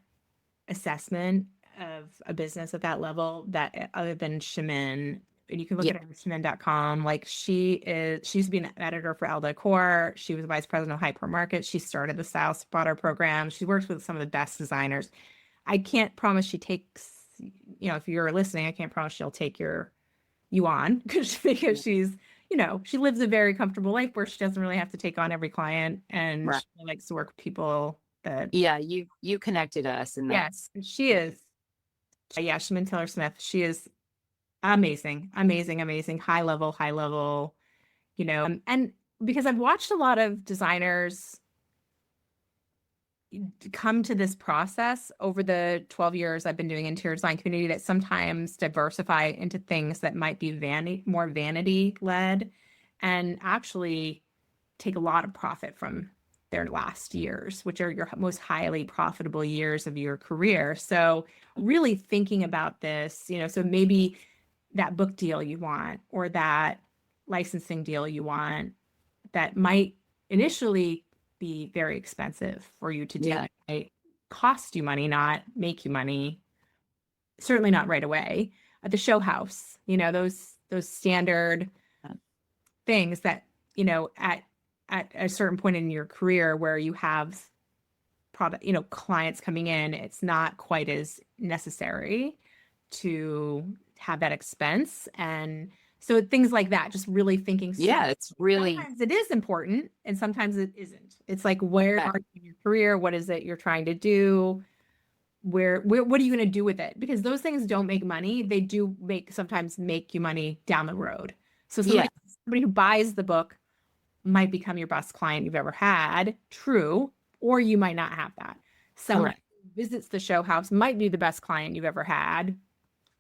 Speaker 1: assessment of a business at that level that other than Shemin. And you can look
Speaker 2: yeah,
Speaker 1: at her at shemin.com. Like she's been an editor for Elle Decor. She was vice president of Hypermarket. She started the Style Spotter program. She works with some of the best designers. I can't promise she takes, if you're listening, I can't promise she'll take you on because she lives a very comfortable life where she doesn't really have to take on every client, and
Speaker 2: right.
Speaker 1: she likes to work with people that,
Speaker 2: Yeah, you connected us, and
Speaker 1: yeah,
Speaker 2: that's
Speaker 1: she is. Yeah, Shaman Taylor Smith. She is amazing, amazing, amazing, high level, and because I've watched a lot of designers come to this process over the 12 years I've been doing interior design community, that sometimes diversify into things that might be more vanity led, and actually take a lot of profit from their last years, which are your most highly profitable years of your career. So really thinking about this, so maybe that book deal you want, or that licensing deal you want, that might initially be very expensive for you to do.
Speaker 2: yeah,
Speaker 1: It might cost you money, not make you money. Certainly not right away. At the show house, those standard things that, at a certain point in your career where you have clients coming in, it's not quite as necessary to have that expense. And so things like that, just really thinking
Speaker 2: yeah. It's really
Speaker 1: sometimes it is important and sometimes it isn't. It's like, where
Speaker 2: yeah,
Speaker 1: are you in your career? What is it you're trying to do? Where what are you going to do with it? Because those things don't make money. They do sometimes make you money down the road. So
Speaker 2: yeah,
Speaker 1: somebody who buys the book might become your best client you've ever had. True. Or you might not have that. Someone
Speaker 2: correct.
Speaker 1: who visits the show house might be the best client you've ever had,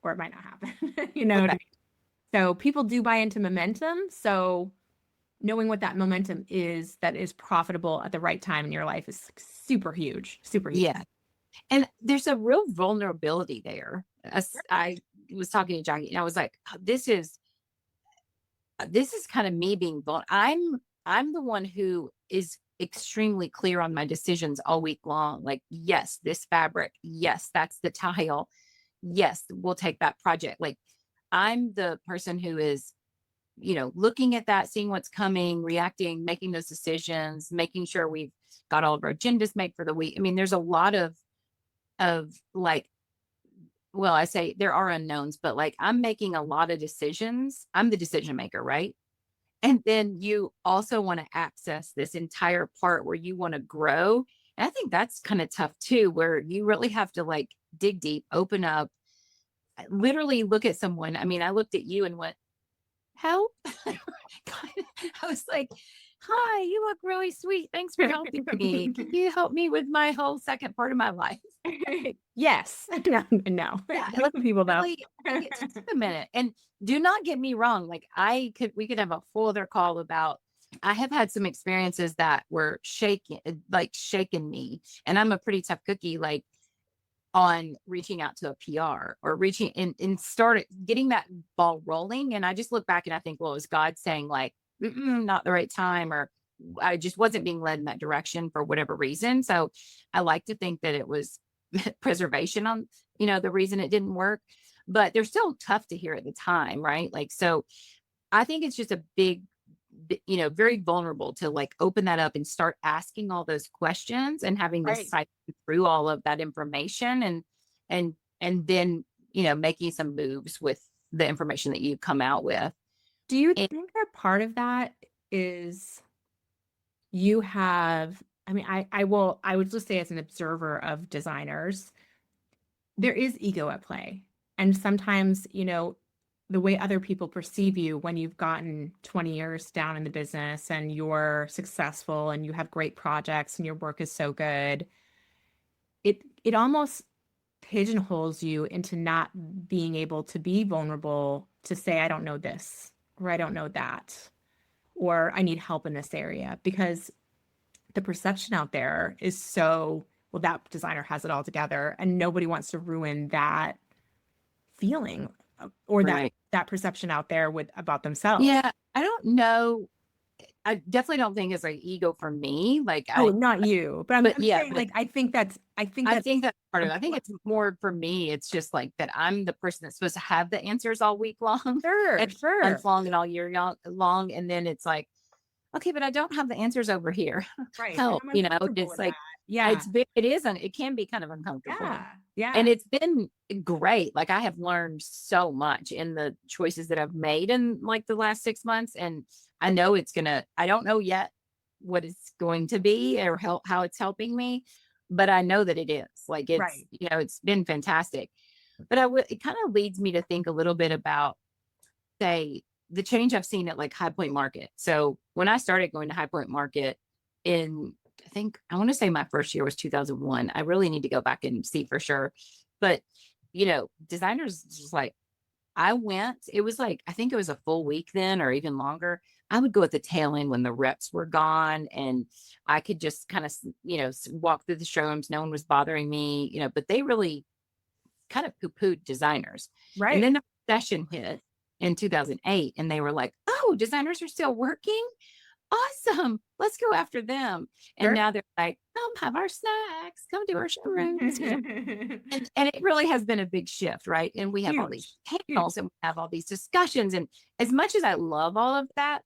Speaker 1: or it might not happen. You know what I
Speaker 2: Correct.
Speaker 1: mean? So people do buy into momentum. So knowing what that momentum is that is profitable at the right time in your life is super huge, super huge.
Speaker 2: Yeah. And there's a real vulnerability there. I was talking to Jackie, and I was like, "Oh, this is kind of me being vulnerable. I'm the one who is extremely clear on my decisions all week long. Like, yes, this fabric. Yes, that's the tile. Yes, we'll take that project. Like, I'm the person who is, looking at that, seeing what's coming, reacting, making those decisions, making sure we've got all of our agendas made for the week. I mean, there's a lot of like, well, I say there are unknowns, but like I'm making a lot of decisions. I'm the decision maker, right? And then you also want to access this entire part where you want to grow. And I think that's kind of tough too, where you really have to like dig deep, open up, literally look at someone. I mean, I looked at you and went, help. I was like, hi, you look really sweet. Thanks for helping me. Can you help me with my whole second part of my life?
Speaker 1: Yes. No, no.
Speaker 2: Yeah,
Speaker 1: Some people though.
Speaker 2: really, just a minute. And do not get me wrong. Like we could have a full other call about, I have had some experiences that were shaking me. And I'm a pretty tough cookie, like on reaching out to a PR or reaching and started getting that ball rolling. And I just look back and I think, well, it was God saying like, not the right time, or I just wasn't being led in that direction for whatever reason. So I like to think that it was preservation on, the reason it didn't work, but they're still tough to hear at the time. Right. Like, so I think it's just a very vulnerable to like open that up and start asking all those questions and having to
Speaker 1: Right.
Speaker 2: sift through all of that information and then, making some moves with the information that you come out with.
Speaker 1: Do you
Speaker 2: And
Speaker 1: think that part of that is you have, I mean, I would just say as an observer of designers, there is ego at play. And sometimes, the way other people perceive you when you've gotten 20 years down in the business and you're successful and you have great projects and your work is so good, it almost pigeonholes you into not being able to be vulnerable to say, I don't know this, or I don't know that, or I need help in this area, because the perception out there is so, well, that designer has it all together, and nobody wants to ruin that feeling or that
Speaker 2: right.
Speaker 1: that perception out there with about themselves.
Speaker 2: Yeah, I don't know. I definitely don't think it's like ego for me. Like
Speaker 1: Oh, not you, but I'm,
Speaker 2: but
Speaker 1: I'm
Speaker 2: yeah,
Speaker 1: saying
Speaker 2: but
Speaker 1: like I think
Speaker 2: I
Speaker 1: that's
Speaker 2: think that's part
Speaker 1: a
Speaker 2: of it. I think it's more for me. It's just like that I'm the person that's supposed to have the answers all week long
Speaker 1: sure,
Speaker 2: and
Speaker 1: sure,
Speaker 2: month long and all year long. And then it's like, okay, but I don't have the answers over here.
Speaker 1: right, and
Speaker 2: Help,
Speaker 1: I'm uncomfortable
Speaker 2: just
Speaker 1: with
Speaker 2: like
Speaker 1: that. Yeah,
Speaker 2: it can be kind of uncomfortable.
Speaker 1: yeah, yeah,
Speaker 2: And it's been great. Like I have learned so much in the choices that I've made in like the last 6 months. And I know I don't know yet what it's going to be or how it's helping me, but I know that it is like,
Speaker 1: right,
Speaker 2: it's been fantastic. But it kind of leads me to think a little bit about, say, the change I've seen at like High Point Market. So when I started going to High Point Market in, I think I want to say my first year was 2001. I really need to go back and see for sure. But, designers just like, it was like, I think it was a full week then or even longer. I would go at the tail end when the reps were gone and I could just kind of, walk through the showrooms. No one was bothering me, but they really kind of poo-pooed designers. And
Speaker 1: right.
Speaker 2: then the recession hit in 2008 and they were like, oh, designers are still working. Awesome. Let's go after them. And
Speaker 1: Sure.
Speaker 2: now they're like, come have our snacks, come to our showrooms, and it really has been a big shift, right? And we have all these
Speaker 1: Huge, huge.
Speaker 2: panels and we have all these discussions. And as much as I love all of that,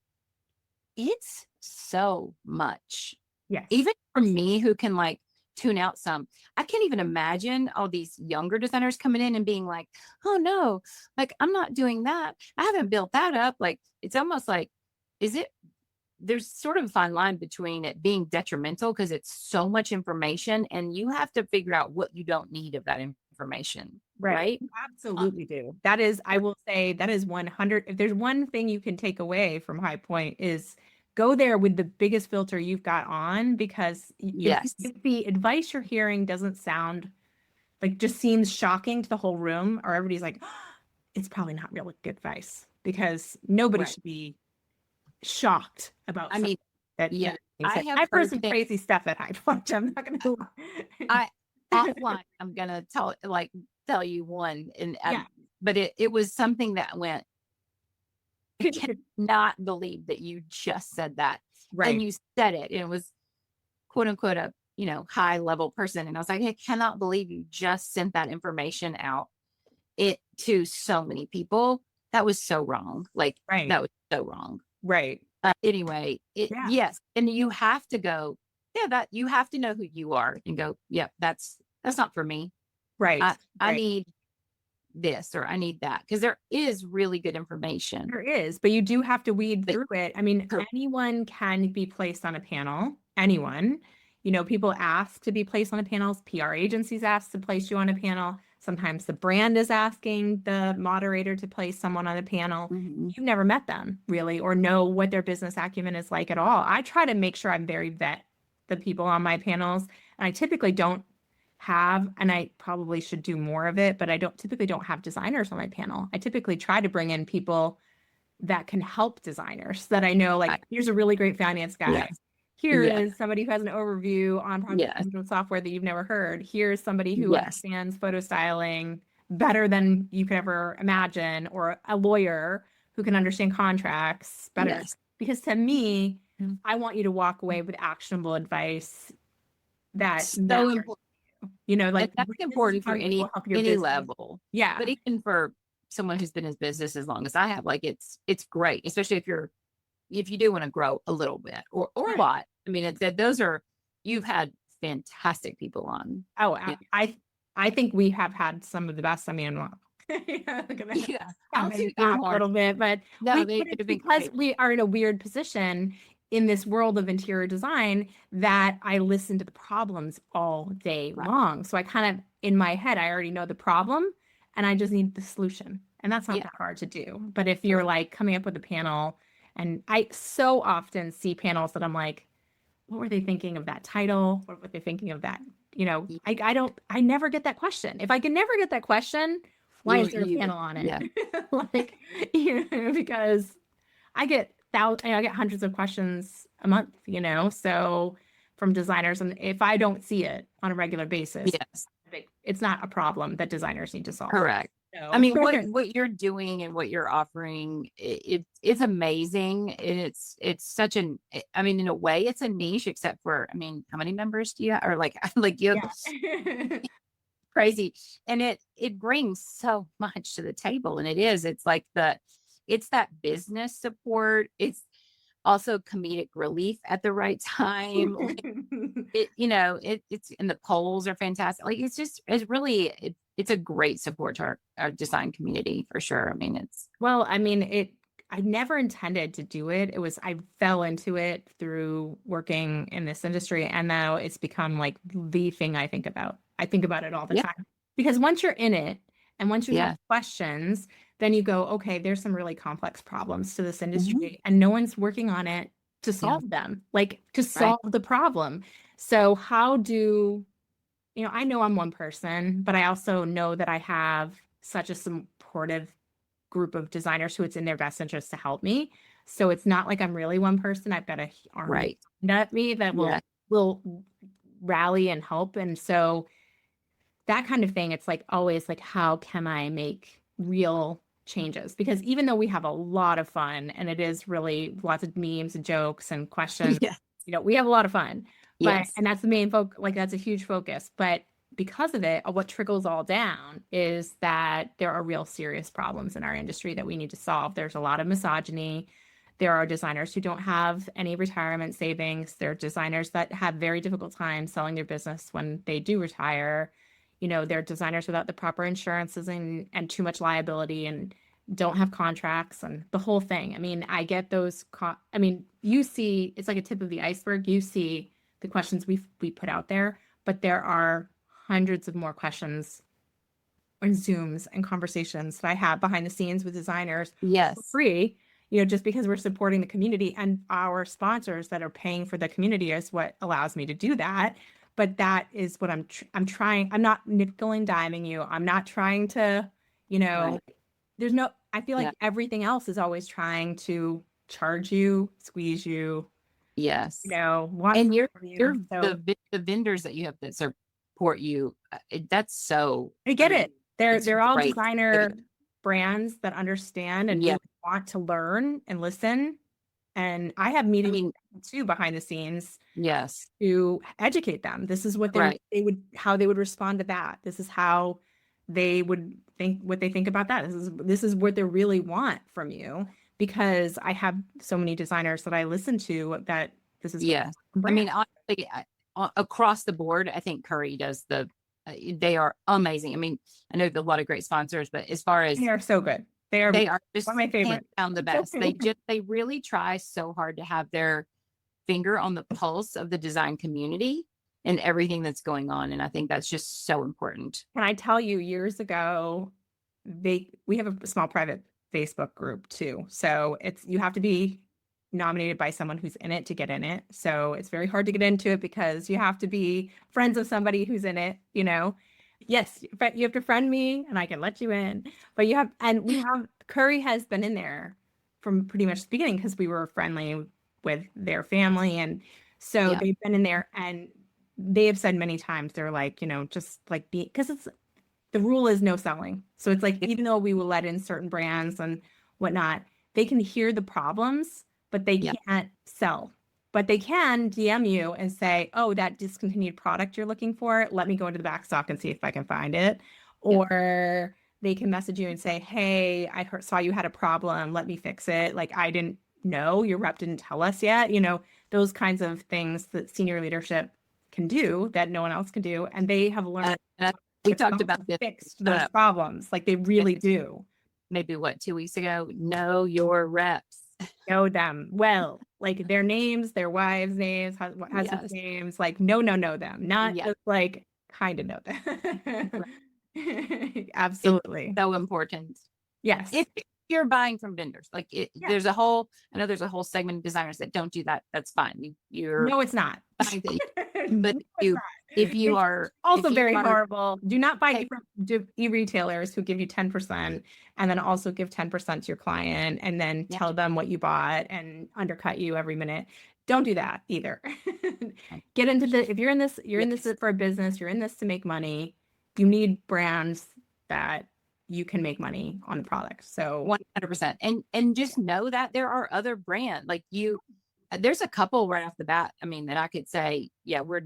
Speaker 2: it's so much.
Speaker 1: Yes.
Speaker 2: Even for me who can like tune out some, I can't even imagine all these younger designers coming in and being like, oh no, like I'm not doing that. I haven't built that up. Like it's almost like, is it there's sort of a fine line between it being detrimental because it's so much information and you have to figure out what you don't need of that information,
Speaker 1: Right.
Speaker 2: right?
Speaker 1: You
Speaker 2: Uh,
Speaker 1: absolutely do. That is, I will say that is 100. If there's one thing you can take away from High Point is go there with the biggest filter you've got on, because
Speaker 2: yes,
Speaker 1: if the advice you're hearing doesn't sound like, just seems shocking to the whole room, or everybody's like, it's probably not really good advice, because nobody
Speaker 2: right.
Speaker 1: should be shocked about
Speaker 2: I
Speaker 1: something
Speaker 2: mean,
Speaker 1: that
Speaker 2: yeah,
Speaker 1: you're
Speaker 2: I
Speaker 1: saying.
Speaker 2: have
Speaker 1: I've heard
Speaker 2: heard
Speaker 1: some
Speaker 2: things.
Speaker 1: crazy stuff at High Point. I'm not gonna lie.
Speaker 2: I offline, I'm gonna tell you one, and
Speaker 1: Yeah.
Speaker 2: but it was something that went. I cannot believe that you just said that, and
Speaker 1: Right.
Speaker 2: you said it, and it was. quote unquote a, high level person. And I was like, I cannot believe you just sent that information out it to so many people. That was so wrong. Like
Speaker 1: Right.
Speaker 2: that was so wrong.
Speaker 1: Right.
Speaker 2: Anyway,
Speaker 1: Yeah.
Speaker 2: yes. And you have to go, yeah, that you have to know who you are and go, yeah, that's not for me.
Speaker 1: Right.
Speaker 2: I
Speaker 1: Right.
Speaker 2: need this or I need that. Cause there is really good information.
Speaker 1: There is, but you do have to weed
Speaker 2: But
Speaker 1: through it. I mean,
Speaker 2: cor-
Speaker 1: anyone can be placed on a panel. Anyone. People ask to be placed on a panel. PR agencies ask to place you on a panel. Sometimes the brand is asking the moderator to place someone on a panel.
Speaker 2: Mhm.
Speaker 1: You've never met them really or know what their business acumen is like at all. I try to make sure I'm very vet the people on my panels, and I typically don't have, and I probably should do more of it, but I don't typically don't have designers on my panel. I typically try to bring in people that can help designers that I know,
Speaker 2: I-
Speaker 1: like, here's a really great finance guy.
Speaker 2: yes.
Speaker 1: Here
Speaker 2: Yeah.
Speaker 1: is somebody who has an overview on project
Speaker 2: Yes.
Speaker 1: management software that you've never heard. Here's somebody who
Speaker 2: Yes.
Speaker 1: understands photo styling better than you could ever imagine, or a lawyer who can understand contracts better.
Speaker 2: Yes.
Speaker 1: Because to me, I want you to walk away with actionable advice that
Speaker 2: So
Speaker 1: matters.
Speaker 2: important. And
Speaker 1: Like,
Speaker 2: that's
Speaker 1: this is
Speaker 2: important
Speaker 1: how
Speaker 2: for
Speaker 1: this will help your
Speaker 2: any
Speaker 1: business.
Speaker 2: level.
Speaker 1: Yeah.
Speaker 2: But even for someone who's been in business as long as I have, like it's great, especially if you do want to grow a little bit or a
Speaker 1: Right.
Speaker 2: lot. I mean, it's that those are you've had fantastic people on.
Speaker 1: Oh,
Speaker 2: Yeah.
Speaker 1: I think we have had some of the best. I mean, well, yeah, I'm gonna
Speaker 2: Yeah.
Speaker 1: count
Speaker 2: I'll
Speaker 1: my
Speaker 2: toot your
Speaker 1: back a
Speaker 2: horn.
Speaker 1: little bit, but
Speaker 2: No,
Speaker 1: but
Speaker 2: they've
Speaker 1: it's
Speaker 2: been
Speaker 1: because
Speaker 2: great.
Speaker 1: we are in a weird position in this world of interior design that I listen to the problems all day
Speaker 2: Right.
Speaker 1: long. So I kind of, in my head, I already know the problem and I just need the solution. And that's not
Speaker 2: Yeah.
Speaker 1: that hard to do. But if you're like coming up with a panel, and I so often see panels that I'm like, what were they thinking of that title? What were they thinking of that? I never get that question. If I can never get that question, why is there a
Speaker 2: You
Speaker 1: panel on it?
Speaker 2: yeah.
Speaker 1: Like, because I get hundreds of questions a month, so from designers. And if I don't see it on a regular basis,
Speaker 2: Yes.
Speaker 1: it's not a problem that designers need to solve.
Speaker 2: Correct. I
Speaker 1: So,
Speaker 2: mean, what you're doing and what you're offering, it's amazing. And it's such an, I mean, in a way, it's a niche, except for, I mean, how many members do you have? Or like, like you have
Speaker 1: yeah.
Speaker 2: crazy, and it brings so much to the table. And it's like it's that business support. It's also comedic relief at the right time. It's and the polls are fantastic. Like it's really it's a great support to our design community for sure. I mean, it's
Speaker 1: Well, I mean, I never intended to do it. I fell into it through working in this industry, and now it's become like the thing I think about. I think about it all the
Speaker 2: yeah,
Speaker 1: time because once you're in it and once you have
Speaker 2: yeah,
Speaker 1: questions, then you go, okay, there's some really complex problems to this
Speaker 2: mhm,
Speaker 1: industry, and no one's working on it to
Speaker 2: yeah,
Speaker 1: solve them, like to
Speaker 2: right,
Speaker 1: solve the problem. So how do, I know I'm one person, but I also know that I have such a supportive group of designers who it's in their best interest to help me. So it's not like I'm really one person. I've got a army
Speaker 2: right,
Speaker 1: at me that
Speaker 2: yeah,
Speaker 1: will rally and help. And so that kind of thing, it's like always like, how can I make real changes? Because even though we have a lot of fun and it is really lots of memes and jokes and questions,
Speaker 2: yeah,
Speaker 1: we have a lot of fun. But
Speaker 2: yes,
Speaker 1: and that's the main like that's a huge focus. But because of it, what trickles all down is that there are real serious problems in our industry that we need to solve. There's a lot of misogyny. There are designers who don't have any retirement savings. There are designers that have very difficult time selling their business when they do retire. They're designers without the proper insurances and too much liability and don't have contracts and the whole thing. I mean, I get those. I mean, you see, it's like a tip of the iceberg. You see the questions we put out there, but there are hundreds of more questions and Zooms and conversations that I have behind the scenes with designers for
Speaker 2: yes,
Speaker 1: free, just because we're supporting the community, and our sponsors that are paying for the community is what allows me to do that. But that is what I'm trying. I'm not nickel and diming you. I'm not trying to, you know,
Speaker 2: right,
Speaker 1: I feel
Speaker 2: yeah,
Speaker 1: like everything else is always trying to charge you, squeeze you,
Speaker 2: yes.
Speaker 1: want
Speaker 2: And
Speaker 1: from you. So
Speaker 2: the vendors that you have that support you, that's so,
Speaker 1: I
Speaker 2: I
Speaker 1: get
Speaker 2: mean,
Speaker 1: it. They're
Speaker 2: it's
Speaker 1: they're all
Speaker 2: great.
Speaker 1: designer brands that understand and
Speaker 2: Yeah,
Speaker 1: really want to learn and listen And I have
Speaker 2: I
Speaker 1: meetings
Speaker 2: mean,
Speaker 1: too behind the scenes
Speaker 2: yes,
Speaker 1: to educate them. This is what
Speaker 2: right.
Speaker 1: they would how they would respond to that. This is how they would think what they think about that. This is what they really want from you because I have so many designers that I listen to that this is what
Speaker 2: Yes. I
Speaker 1: brand.
Speaker 2: mean, honestly, across the board, I think Curry does they are amazing. I mean, I know a lot of great sponsors, but as far
Speaker 1: They
Speaker 2: as
Speaker 1: are so good. They are
Speaker 2: they are
Speaker 1: one of
Speaker 2: just
Speaker 1: my
Speaker 2: hands
Speaker 1: favorite.
Speaker 2: down the best. They really try so hard to have their finger on the pulse of the design community and everything that's going on. And I think that's just so important.
Speaker 1: Can I tell you, years ago, we have a small private Facebook group too. So it's you have to be nominated by someone who's in it to get in it. So it's very hard to get into it because you have to be friends of somebody who's in it, you know. Yes, but you have to friend me and I can let you in. But you have and we have Curry has been in there from pretty much the beginning because we were friendly with their family and so
Speaker 2: Yeah.
Speaker 1: they've been in there and they have said many times they're like, just like be because it's the rule is no selling. So it's like,
Speaker 2: Yeah.
Speaker 1: even though we will let in certain brands and whatnot, they can hear the problems, but they
Speaker 2: Yeah.
Speaker 1: can't sell. But they can DM you and say, oh, that discontinued product you're looking for, let me go into the back stock and see if I can find it.
Speaker 2: Yeah.
Speaker 1: Or they can message you and say, hey, saw you had a problem. Let me fix it. Like, I didn't know, your rep didn't tell us yet. Those kinds of things that senior leadership can do that no one else can do. And they have learned
Speaker 2: We talked
Speaker 1: themselves
Speaker 2: about
Speaker 1: and
Speaker 2: this
Speaker 1: fixed those
Speaker 2: uh,
Speaker 1: problems. Like they really do
Speaker 2: maybe what, 2 weeks ago? Know your reps.
Speaker 1: know them well, like their names, their wives' names, husband's
Speaker 2: Yes.
Speaker 1: names, like know them, not
Speaker 2: Yeah.
Speaker 1: just like kind of know them.
Speaker 2: Right. It's
Speaker 1: Absolutely.
Speaker 2: so important.
Speaker 1: Yes.
Speaker 2: If you're buying from vendors, like
Speaker 1: Yeah.
Speaker 2: I know there's a whole segment of designers that don't do that. That's fine. You're
Speaker 1: No, it's not.
Speaker 2: buying, but
Speaker 1: No, it's not. It's also
Speaker 2: if you
Speaker 1: very
Speaker 2: are
Speaker 1: horrible. Do not buy
Speaker 2: pay,
Speaker 1: from e-retailers who give you 10% and then also give 10% to your client and then
Speaker 2: yeah,
Speaker 1: tell them what you bought and undercut you every minute. Don't do that either. Get into if you're in this
Speaker 2: yes,
Speaker 1: for a business, you're in this to make money. You need brands that you can make money on the product. So
Speaker 2: 100%. And
Speaker 1: yeah,
Speaker 2: just know that there are other brands like you. There's a couple right off the bat. I mean, that I could say, yeah, we're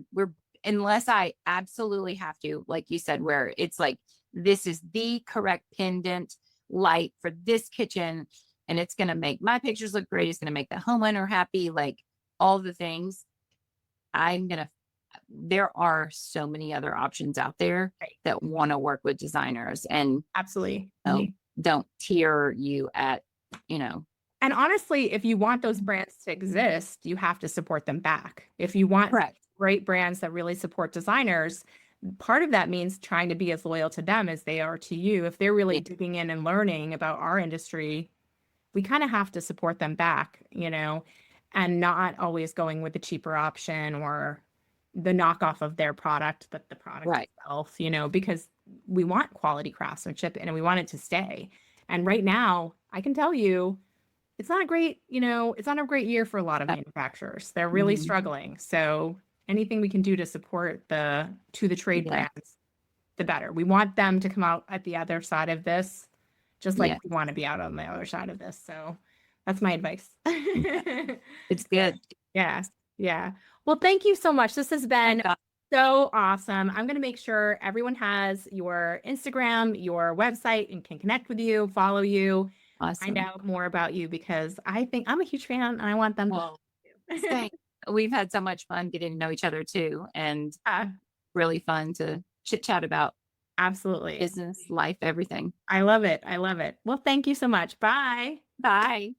Speaker 2: unless I absolutely have to, like you said, where it's like this is the correct pendant light for this kitchen, and it's going to make my pictures look great. It's going to make the homeowner happy, like all the things. I'm gonna. There are so many other options out there
Speaker 1: right.
Speaker 2: that want to work with designers, and
Speaker 1: Absolutely.
Speaker 2: don't tier you at, you know,
Speaker 1: And honestly, if you want those brands to exist, you have to support them back. If you want
Speaker 2: correct.
Speaker 1: great brands that really support designers, part of that means trying to be as loyal to them as they are to you. If they're really
Speaker 2: Yeah,
Speaker 1: digging in and learning about our industry, we kind of have to support them back, and not always going with the cheaper option or the knockoff of their product, but the product
Speaker 2: right.
Speaker 1: itself, because we want quality craftsmanship and we want it to stay. And right now, I can tell you, it's not a great year for a lot of manufacturers. They're really
Speaker 2: Mhm.
Speaker 1: struggling. So anything we can do to support the trade
Speaker 2: Yeah.
Speaker 1: brands, the better. We want them to come out at the other side of this, just like
Speaker 2: Yeah.
Speaker 1: we want to be out on the other side of this. So that's my advice.
Speaker 2: It's good.
Speaker 1: Yeah. Yeah. Well, thank you so much. This has
Speaker 2: I
Speaker 1: been
Speaker 2: got
Speaker 1: so awesome. I'm going to make sure everyone has your Instagram, your website, and can connect with you, follow you, find
Speaker 2: awesome.
Speaker 1: out more about you because I think I'm a huge fan and I want them
Speaker 2: Well,
Speaker 1: to.
Speaker 2: same. We've had so much fun getting to know each other too, and
Speaker 1: Yeah,
Speaker 2: really fun to chit chat about
Speaker 1: absolutely.
Speaker 2: business, life, everything.
Speaker 1: I love it. I love it. Well, thank you so much. Bye.
Speaker 2: Bye.